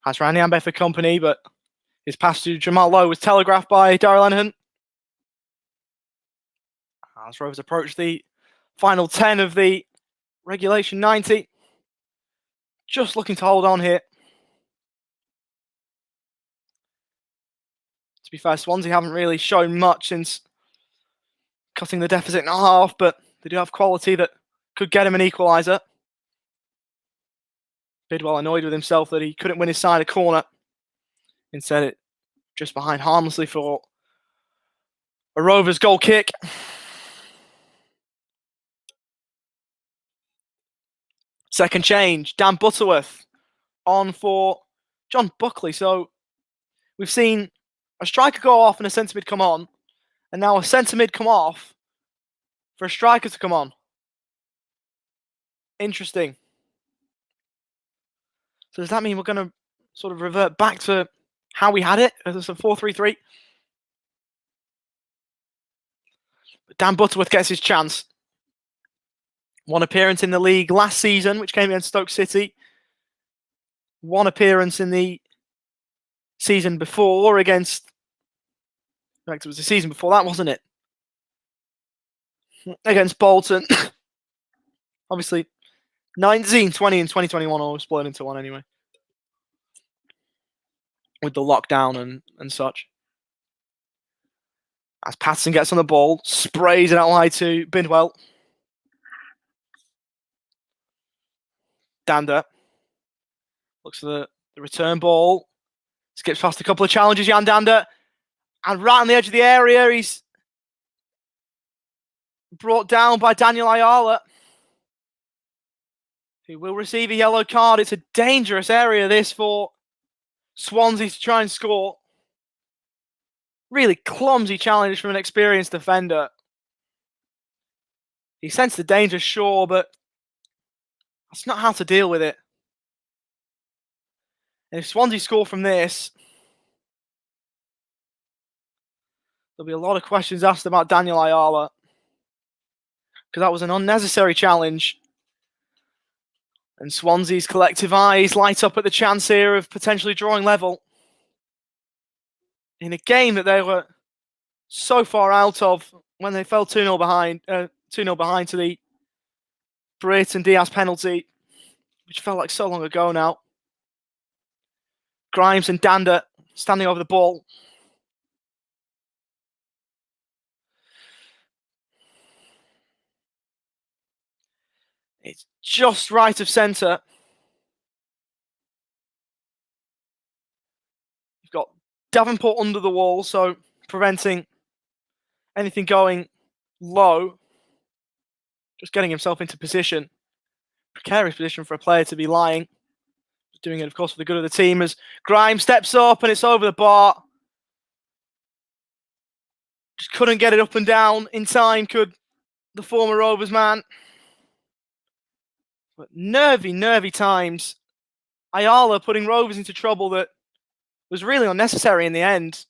Has Randy Ambe for company, but his pass to Jamal Lowe was telegraphed by Darrell Lenihan. As Rovers approach the final 10 of the regulation 90. Just looking to hold on here. To be fair, Swansea haven't really shown much since cutting the deficit in half, but they do have quality that could get him an equaliser. Bidwell annoyed with himself that he couldn't win his side a corner. Instead, it just behind harmlessly for a Rovers goal kick. Second change, Dan Butterworth on for John Buckley. So we've seen a striker go off and a centre mid come on, and now a centre mid come off for a striker to come on. Interesting. So does that mean we're going to sort of revert back to how we had it as a 4-3-3? But Dan Butterworth gets his chance. One appearance in the league last season, which came against Stoke City. One appearance in the season before against... In fact, it was the season before that, wasn't it? Against Bolton. Obviously, 19, 20, and 2021 all split into one anyway. With the lockdown and such. As Patterson gets on the ball, sprays it out wide to Bidwell. Dander. Looks for the return ball. Skips past a couple of challenges, Jan Dander. And right on the edge of the area, he's brought down by Daniel Ayala, who will receive a yellow card. It's a dangerous area, this, for Swansea to try and score. Really clumsy challenge from an experienced defender. He sensed the danger, sure, but that's not how to deal with it. And if Swansea score from this, there'll be a lot of questions asked about Daniel Ayala, because that was an unnecessary challenge. And Swansea's collective eyes light up at the chance here of potentially drawing level in a game that they were so far out of when they fell 2-0 behind, 2-0 behind to the Brayton Diaz penalty, which felt like so long ago now. Grimes and Dander standing over the ball. It's just right of centre. You've got Davenport under the wall, so preventing anything going low. Just getting himself into position. Precarious position for a player to be lying. Doing it, of course, for the good of the team as Grimes steps up and it's over the bar. Just couldn't get it up and down in time, could the former Rovers man. But nervy times. Ayala putting Rovers into trouble that was really unnecessary in the end.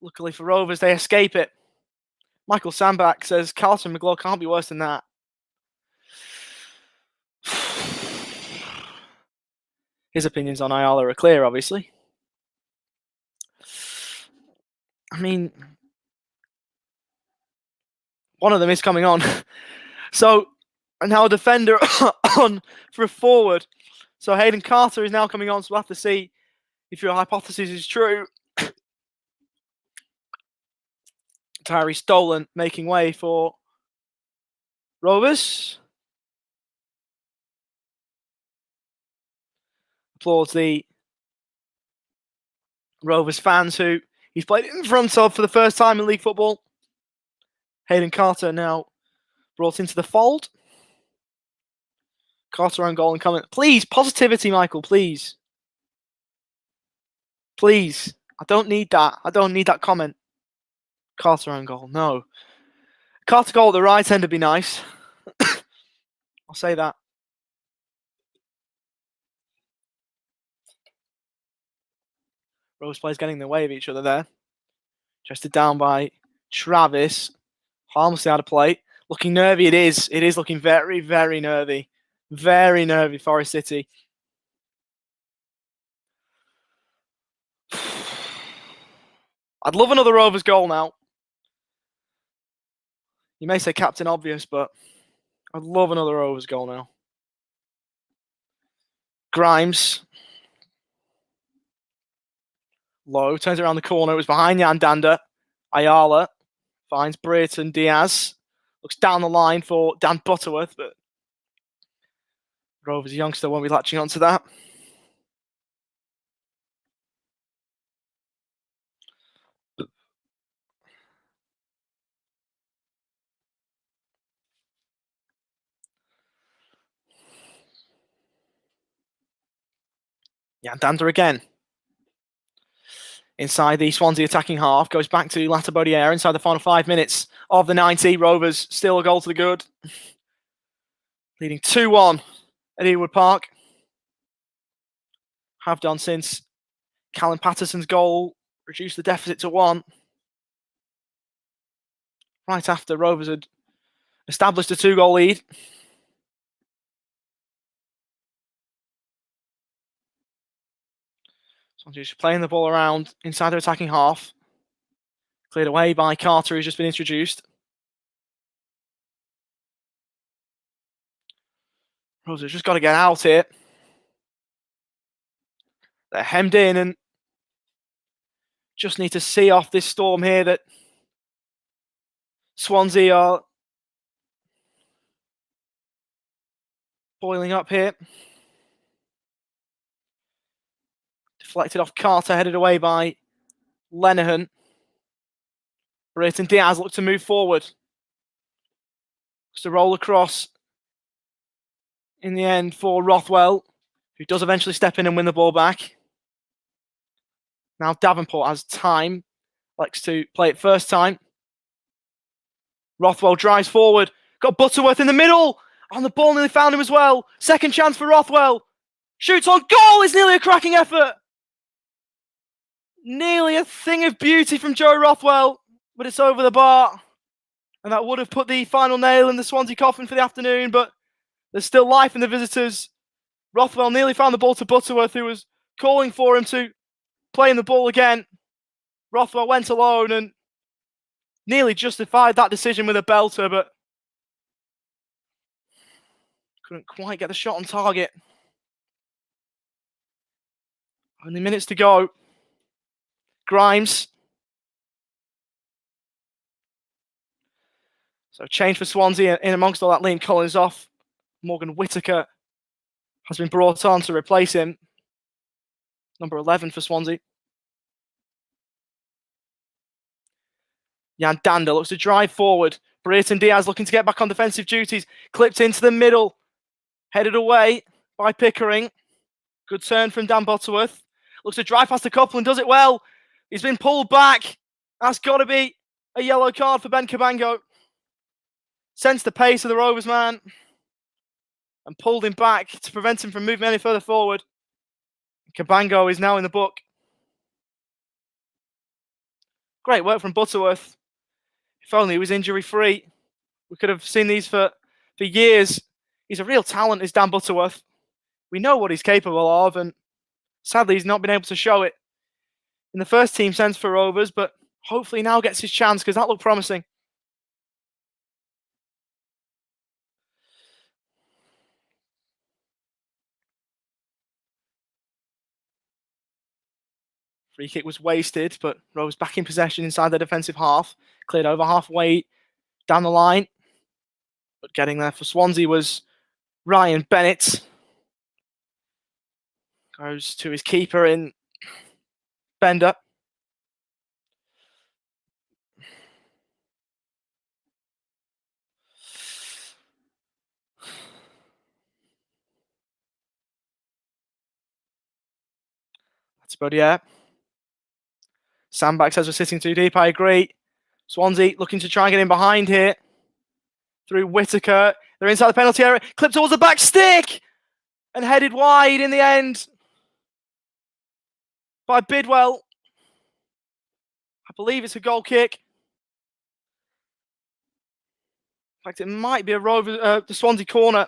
Luckily for Rovers, they escape it. Michael Sandbach says Carlton McGlaw can't be worse than that. His opinions on Ayala are clear, obviously. I mean, one of them is coming on. So, and now a defender on for a forward. So Hayden Carter is now coming on, so we'll have to see if your hypothesis is true. Tyree Stolen making way for Rovers. Applauds the Rovers fans who he's played in front of for the first time in league football. Hayden Carter now brought into the fold. Carter on goal and comment. Please, positivity, Michael, please. Please. I don't need that. I don't need that comment. Carter on goal, no. Carter goal at the right end would be nice. I'll say that. Rose players getting in the way of each other there. Chested down by Travis. Harmlessly out of play. Looking nervy, it is. It is looking very, very nervy. Very nervy, Forest City. I'd love another Rovers goal now. You may say Captain Obvious, but I'd love another Rovers goal now. Grimes. Low, turns around the corner. It was behind Jan Dander. Ayala finds Brayton Diaz. Looks down the line for Dan Butterworth, but Rovers youngster won't be latching onto that. Jan Dander again. inside the Swansea attacking half. Goes back to Latibodiere inside the final 5 minutes of the 90. Rovers still a goal to the good. Leading 2-1 at Ewood Park. Have done since Callum Patterson's goal reduced the deficit to 1. Right after Rovers had established a 2-goal lead. Swansea just playing the ball around inside their attacking half. Cleared away by Carter, who's just been introduced. Rovers have just got to get out here. They're hemmed in and just need to see off this storm here that Swansea are boiling up here. Deflected off Carter, headed away by Lenihan. Brayton Diaz looks to move forward. Looks to roll across in the end for Rothwell, who does eventually step in and win the ball back. Now Davenport has time. Likes to play it first time. Rothwell drives forward. Got Butterworth in the middle. On the ball, nearly found him as well. Second chance for Rothwell. Shoots on goal. It's nearly a cracking effort. Nearly a thing of beauty from Joe Rothwell, but it's over the bar. And that would have put the final nail in the Swansea coffin for the afternoon, but there's still life in the visitors. Rothwell nearly found the ball to Butterworth, who was calling for him to play in the ball again. Rothwell went alone and nearly justified that decision with a belter, but couldn't quite get the shot on target. Only minutes to go. Grimes. So change for Swansea in amongst all that. Liam Collins off. Morgan Whittaker has been brought on to replace him. Number 11 for Swansea. Jan Danda looks to drive forward. Brayton Diaz looking to get back on defensive duties. Clipped into the middle. Headed away by Pickering. Good turn from Dan Butterworth. Looks to drive past the couple and does it well. He's been pulled back. That's got to be a yellow card for Ben Cabango. Sensed the pace of the Rovers man and pulled him back to prevent him from moving any further forward. Cabango is now in the book. Great work from Butterworth. If only he was injury-free. We could have seen these for years. He's a real talent, is Dan Butterworth. We know what he's capable of, and sadly he's not been able to show it in the first team sense for Rovers, but hopefully now gets his chance because that looked promising. Free kick was wasted, but Rovers back in possession inside their defensive half. Cleared over halfway down the line. But getting there for Swansea was Ryan Bennett. Goes to his keeper in Bender. That's about it. Sandbag says we're sitting too deep. I agree. Swansea looking to try and get in behind here. Through Whittaker. They're inside the penalty area. Clipped towards the back stick. And headed wide in the end. By Bidwell. I believe it's a goal kick. In fact, it might be the Swansea corner.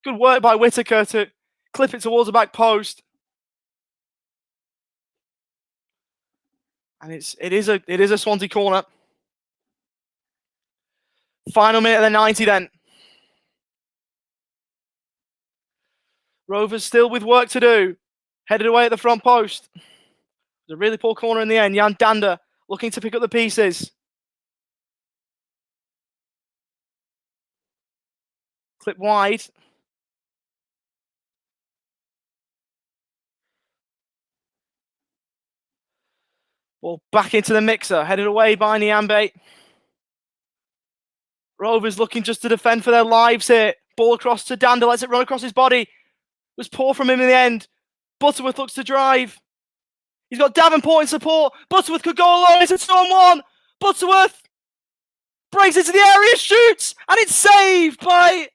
Good work by Whittaker to clip it towards the back post. And it is a Swansea corner. Final minute of the 90 then. Rovers still with work to do. Headed away at the front post. It was a really poor corner in the end. Jan Danda looking to pick up the pieces. Clip wide. Ball back into the mixer. Headed away by Nyambe. Rovers looking just to defend for their lives here. Ball across to Danda. Lets it run across his body. It was poor from him in the end. Butterworth looks to drive. He's got Davenport in support. Butterworth could go alone. It's a 2-on-1. Butterworth breaks into the area, shoots, and it's saved by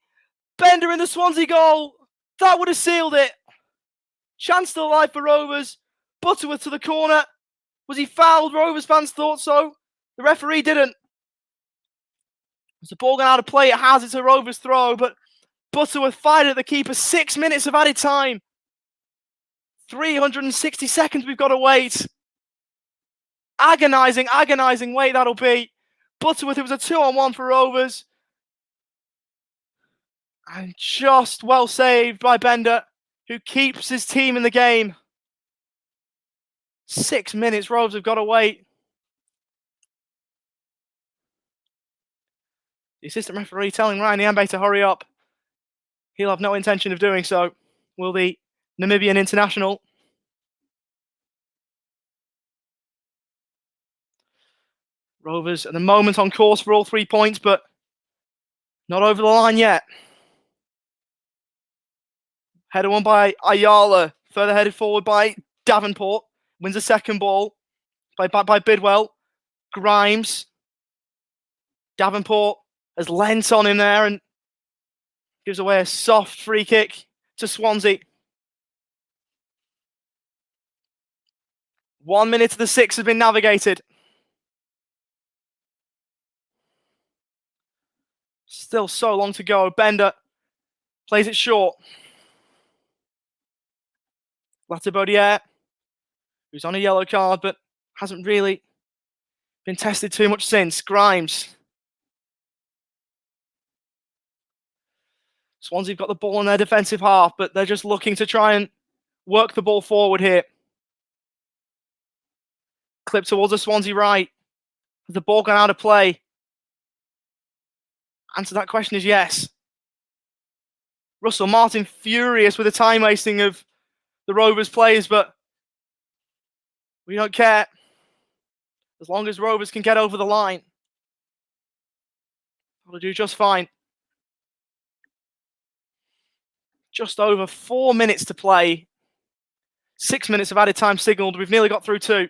Bender in the Swansea goal. That would have sealed it. Chance still alive for Rovers. Butterworth to the corner. Was he fouled? Rovers fans thought so. The referee didn't. As the ball going out of play, it has. It's a Rovers throw, but Butterworth fired at the keeper. 6 minutes of added time. 360 seconds we've got to wait. Agonising wait that'll be. Butterworth, it was a 2-on-1 for Rovers. And just well saved by Bender, who keeps his team in the game. 6 minutes, Rovers have got to wait. The assistant referee telling Ryan Niambe to hurry up. He'll have no intention of doing so, will the Namibian international. Rovers at the moment on course for all 3 points, but not over the line yet. Header won by Ayala, further headed forward by Davenport. Wins a second ball, played back by Bidwell. Grimes. Davenport has lent on him there and gives away a soft free kick to Swansea. 1 minute to the 6 has been navigated. Still so long to go. Bender plays it short. Latibaudiere, who's on a yellow card, but hasn't really been tested too much since. Grimes. Swansea have got the ball in their defensive half, but they're just looking to try and work the ball forward here. Clip towards the Swansea right. Has the ball gone out of play? Answer to that question is yes. Russell Martin furious with the time wasting of the Rovers players, but we don't care. As long as Rovers can get over the line, they'll do just fine. Just over 4 minutes to play. 6 minutes of added time signalled. We've nearly got through 2.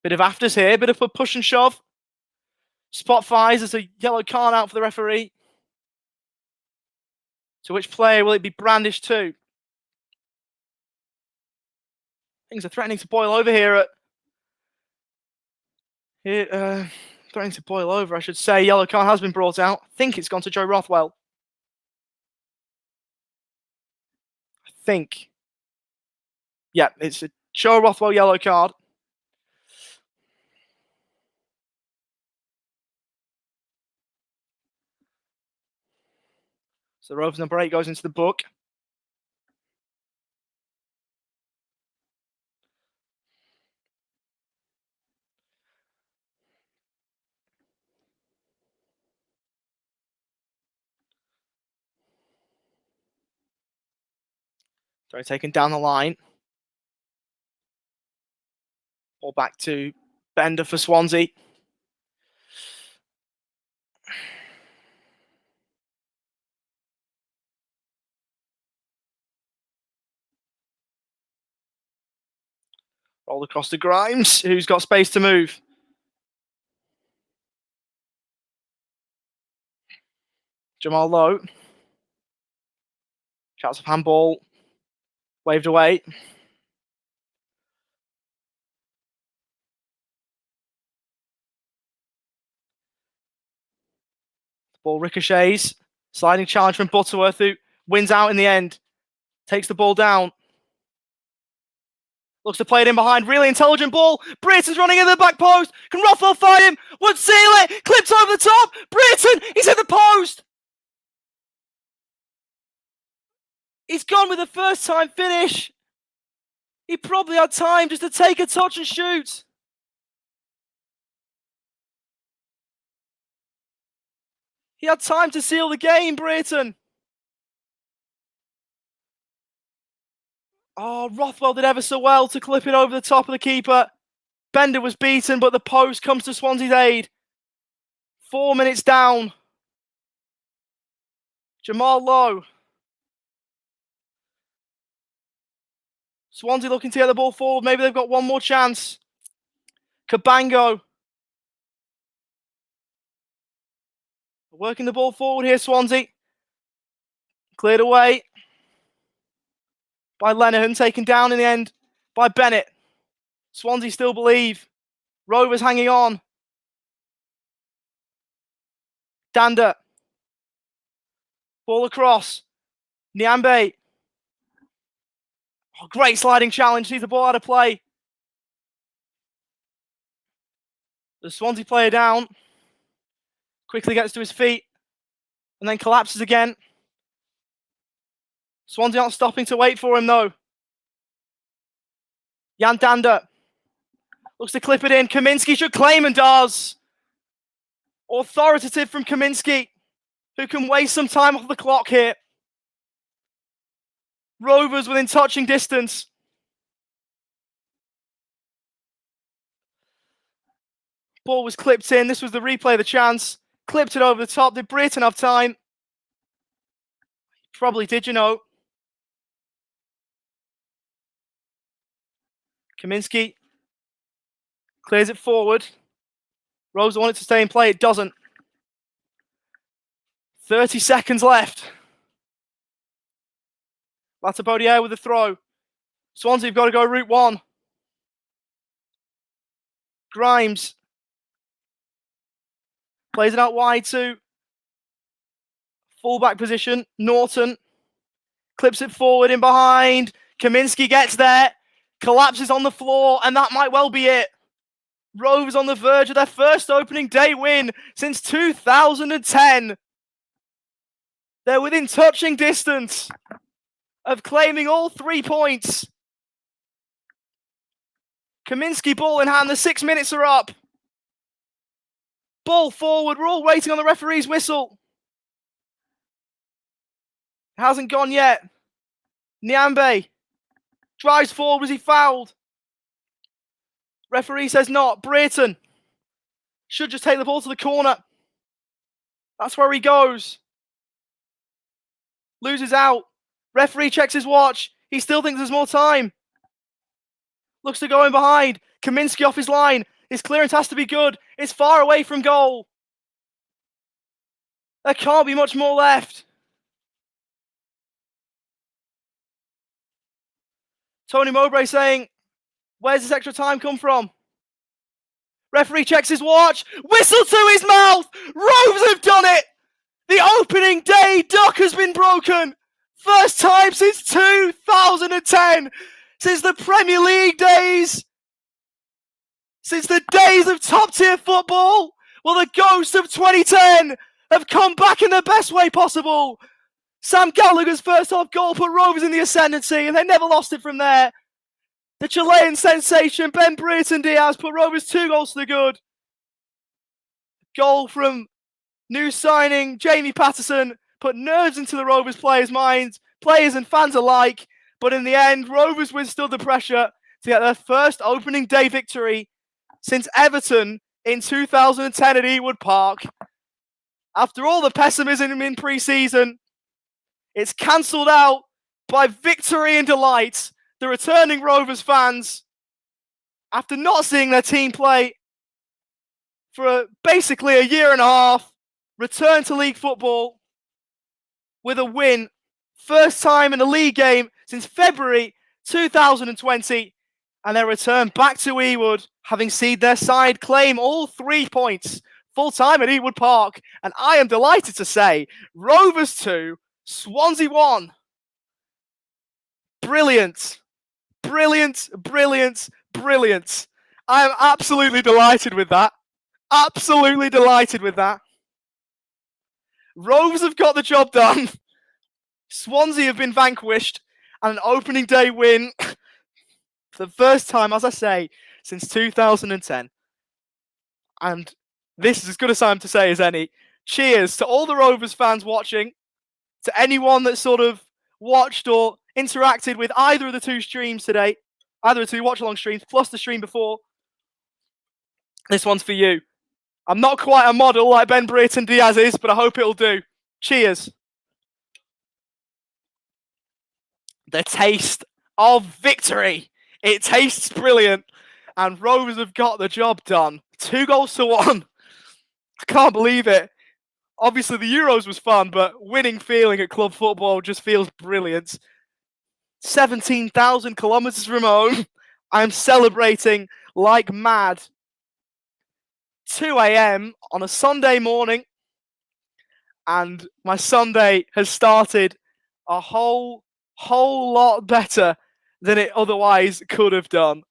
Bit of afters here, bit of a push and shove. Spot fires as a yellow card out for the referee. To which player will it be brandished to? Things are threatening to boil over here. Threatening to boil over, I should say. Yellow card has been brought out. I think it's gone to Joe Rothwell. I think. Yeah, it's a Joe Rothwell yellow card. So Rovers number 8 goes into the book. Throw taken down the line. Ball back to Bender for Swansea. Roll across to Grimes, who's got space to move. Jamal Lowe. Shouts of handball. Waved away. The ball ricochets. Sliding challenge from Butterworth, who wins out in the end. Takes the ball down. Looks to play it in behind. Really intelligent ball. Brayton's running in the back post. Can Rothwell find him? Would seal it. Clips over the top. Brayton, he's at the post. He's gone with a first time finish. He probably had time just to take a touch and shoot. He had time to seal the game, Brayton. Oh, Rothwell did ever so well to clip it over the top of the keeper. Bender was beaten, but the post comes to Swansea's aid. 4 minutes down. Jamal Lowe. Swansea looking to get the ball forward. Maybe they've got one more chance. Cabango. Working the ball forward here, Swansea. Cleared away by Lenihan, taken down in the end by Bennett. Swansea still believe. Rovers hanging on. Danda. Ball across. Nyambe. Oh, great sliding challenge. Sees the ball out of play. The Swansea player down. Quickly gets to his feet. And then collapses again. Swansea aren't stopping to wait for him though. Jan Danda. Looks to clip it in. Kaminski should claim and does. Authoritative from Kaminski, who can waste some time off the clock here. Rovers within touching distance. Ball was clipped in. This was the replay of the chance. Clipped it over the top. Did Brereton have time? Probably did, you know. Kaminski clears it forward. Rose wanted to stay in play. It doesn't. 30 seconds left. Latapodier with a throw. Swansea have got to go route one. Grimes plays it out wide to fullback position. Norton clips it forward in behind. Kaminski gets there. Collapses on the floor, and that might well be it. Rovers on the verge of their first opening day win since 2010. They're within touching distance of claiming all 3 points. Kaminski ball in hand, the 6 minutes are up. Ball forward, we're all waiting on the referee's whistle. It hasn't gone yet. Nyambe drives forward, was he fouled? Referee says not. Brereton should just take the ball to the corner. That's where he goes. Loses out. Referee checks his watch. He still thinks there's more time. Looks to go in behind. Kaminski off his line. His clearance has to be good. It's far away from goal. There can't be much more left. Tony Mowbray saying, where's this extra time come from? Referee checks his watch. Whistle to his mouth. Rovers have done it. The opening day duck has been broken. First time since 2010. Since the Premier League days. Since the days of top tier football. Well, the ghosts of 2010 have come back in the best way possible. Sam Gallagher's first half goal put Rovers in the ascendancy, and they never lost it from there. The Chilean sensation, Ben Brereton Diaz, put Rovers 2 goals to the good. Goal from new signing Jamie Patterson put nerves into the Rovers players' minds, players and fans alike. But in the end, Rovers withstood the pressure to get their first opening day victory since Everton in 2010 at Ewood Park. After all the pessimism in pre-season, it's cancelled out by victory and delight. The returning Rovers fans, after not seeing their team play for basically a year and a half, return to league football with a win. First time in a league game since February 2020. And their return back to Ewood, having seen their side claim all 3 points full time at Ewood Park. And I am delighted to say, Rovers 2, Swansea 1. Brilliant. Brilliant, brilliant, brilliant. I am absolutely delighted with that. Absolutely delighted with that. Rovers have got the job done. Swansea have been vanquished. And an opening day win for the first time, as I say, since 2010. And this is as good a time to say as any. Cheers to all the Rovers fans watching. To anyone that sort of watched or interacted with either of the 2 streams today. Either of the 2 watch-along streams, plus the stream before. This one's for you. I'm not quite a model like Ben Brereton Diaz is, but I hope it'll do. Cheers. The taste of victory. It tastes brilliant, and Rovers have got the job done. 2-1. I can't believe it. Obviously, the Euros was fun, but winning feeling at club football just feels brilliant. 17,000 kilometers from home. I'm celebrating like mad. 2 a.m. on a Sunday morning, and my Sunday has started a whole lot better than it otherwise could have done.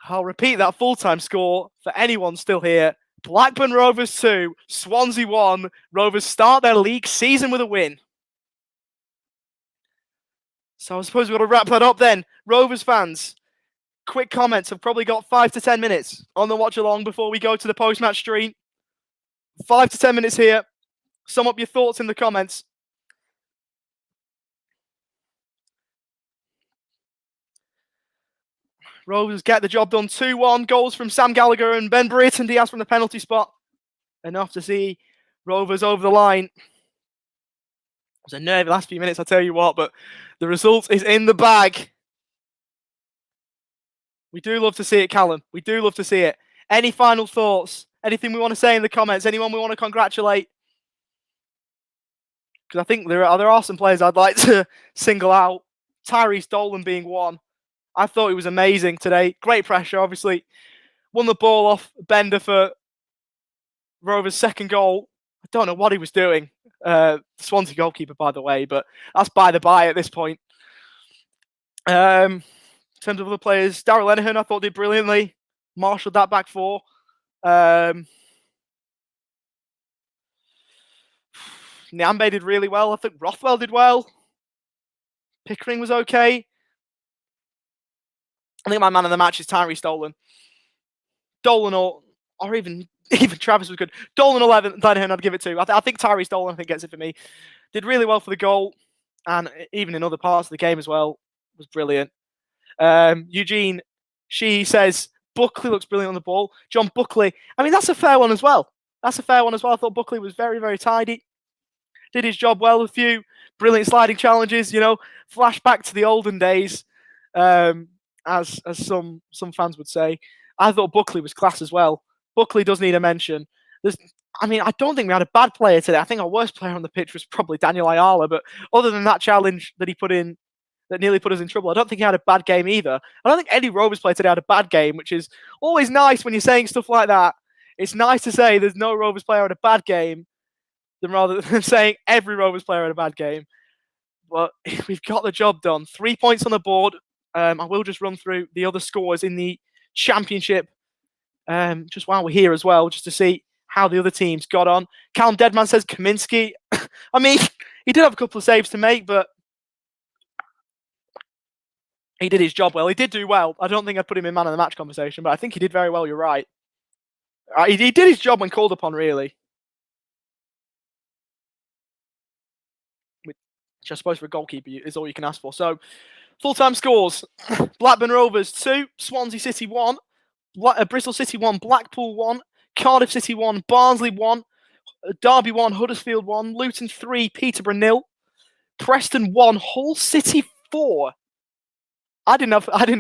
I'll repeat that full-time score for anyone still here. Blackburn Rovers 2, Swansea 1. Rovers start their league season with a win. So I suppose we've got to wrap that up then. Rovers fans, quick comments. I've probably got 5 to 10 minutes on the watch along before we go to the post-match stream. 5 to 10 minutes here. Sum up your thoughts in the comments. Rovers get the job done. 2-1. Goals from Sam Gallagher and Ben Brereton Diaz from the penalty spot. Enough to see Rovers over the line. It was a nervy last few minutes, I tell you what, but the result is in the bag. We do love to see it, Callum. We do love to see it. Any final thoughts? Anything we want to say in the comments? Anyone we want to congratulate? Because I think there are some players I'd like to single out. Tyrese Dolan being one. I thought he was amazing today. Great pressure, obviously. Won the ball off Bender for Rovers' second goal. I don't know what he was doing. Swansea goalkeeper, by the way, but that's by the by at this point. In terms of other players, Darrell Lenihan, I thought did brilliantly. Marshalled that back four. Nyambe did really well. I think Rothwell did well. Pickering was okay. I think my man of the match is Tyrese Dolan. Dolan or even Travis was good. Dolan 11, Lenihan I'd give it to. I think Tyrese Dolan gets it for me. Did really well for the goal, and even in other parts of the game as well, was brilliant. Eugene, she says Buckley looks brilliant on the ball. John Buckley, I mean, that's a fair one as well. I thought Buckley was very, very tidy. Did his job well. A few brilliant sliding challenges, flashback to the olden days, as some fans would say. I thought Buckley was class as well. Buckley does need a mention. I don't think we had a bad player today. I think our worst player on the pitch was probably Daniel Ayala, but other than that challenge that he put in, that nearly put us in trouble, I don't think he had a bad game either. I don't think any Rovers player today had a bad game, which is always nice when you're saying stuff like that. It's nice to say there's no Rovers player had a bad game, rather than saying every Rovers player had a bad game. But we've got the job done. 3 points on the board. I will just run through the other scores in the Championship just while we're here as well, just to see how the other teams got on. Callum Deadman says Kaminsky. I mean, he did have a couple of saves to make, but he did his job well. He did do well. I don't think I'd put him in man of the match conversation, but I think he did very well. You're right. He did his job when called upon, really. Which I suppose for a goalkeeper is all you can ask for. So, full-time scores. Blackburn Rovers 2, Swansea City 1, Bristol City 1, Blackpool 1, Cardiff City 1, Barnsley 1, Derby 1, Huddersfield 1, Luton 3, Peterborough 0, Preston 1, Hull City 4. I didn't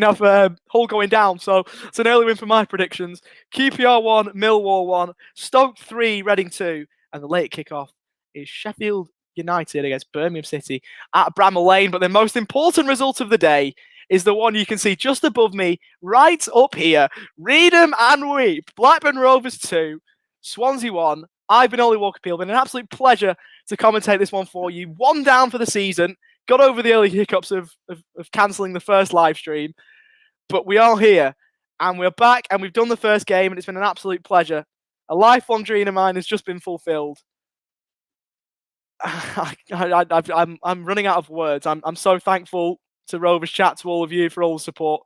have Hull going down, so it's an early win for my predictions. QPR 1, Millwall 1, Stoke 3, Reading 2, and the late kickoff is Sheffield United against Birmingham City at Bramall Lane. But the most important result of the day is the one you can see just above me, right up here. Read 'em and weep. Blackburn Rovers 2, Swansea 1. I've been Ollie Walker-Peel. Been an absolute pleasure to commentate this one for you. 1 down for the season. Got over the early hiccups of cancelling the first live stream. But we are here, and we're back, and we've done the first game, and it's been an absolute pleasure. A lifelong dream of mine has just been fulfilled. I'm running out of words. I'm so thankful to Rovers Chat, to all of you for all the support.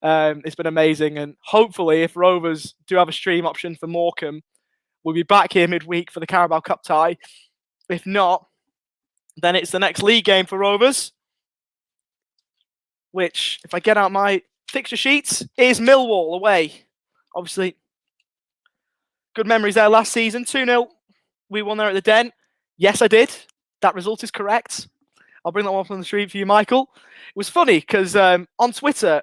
It's been amazing, and hopefully if Rovers do have a stream option for Morecambe, we'll be back here midweek for the Carabao Cup tie. If not, then it's the next league game for Rovers, which, if I get out my fixture sheets, is Millwall away. Obviously, good memories there last season. 2-0. We won there at the Den. Yes, I did. That result is correct. I'll bring that one from the street for you, Michael. It was funny because on Twitter,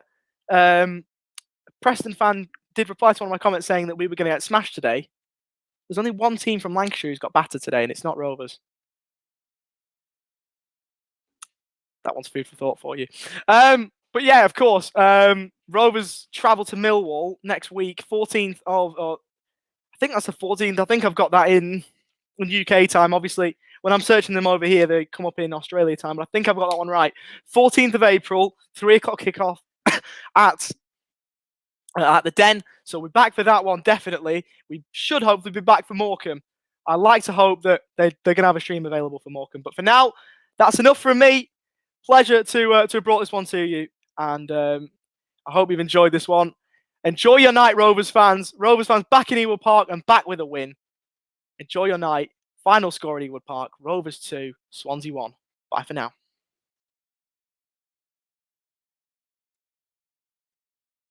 Preston fan did reply to one of my comments saying that we were going to get smashed today. There's only one team from Lancashire who's got battered today, and it's not Rovers. That one's food for thought for you. But yeah, of course, Rovers travel to Millwall next week, 14th of, I think that's the 14th. I think I've got that in UK time. Obviously, when I'm searching them over here, they come up in Australia time, but I think I've got that one right. 14th of April, 3 o'clock kickoff at the Den. So we're back for that one, definitely. We should hopefully be back for Morecambe. I like to hope that they're going to have a stream available for Morecambe. But for now, that's enough from me. Pleasure to have brought this one to you. And I hope you've enjoyed this one. Enjoy your night, Rovers fans. Rovers fans back in Ewood Park and back with a win. Enjoy your night. Final score at Ewood Park. Rovers 2, Swansea 1. Bye for now.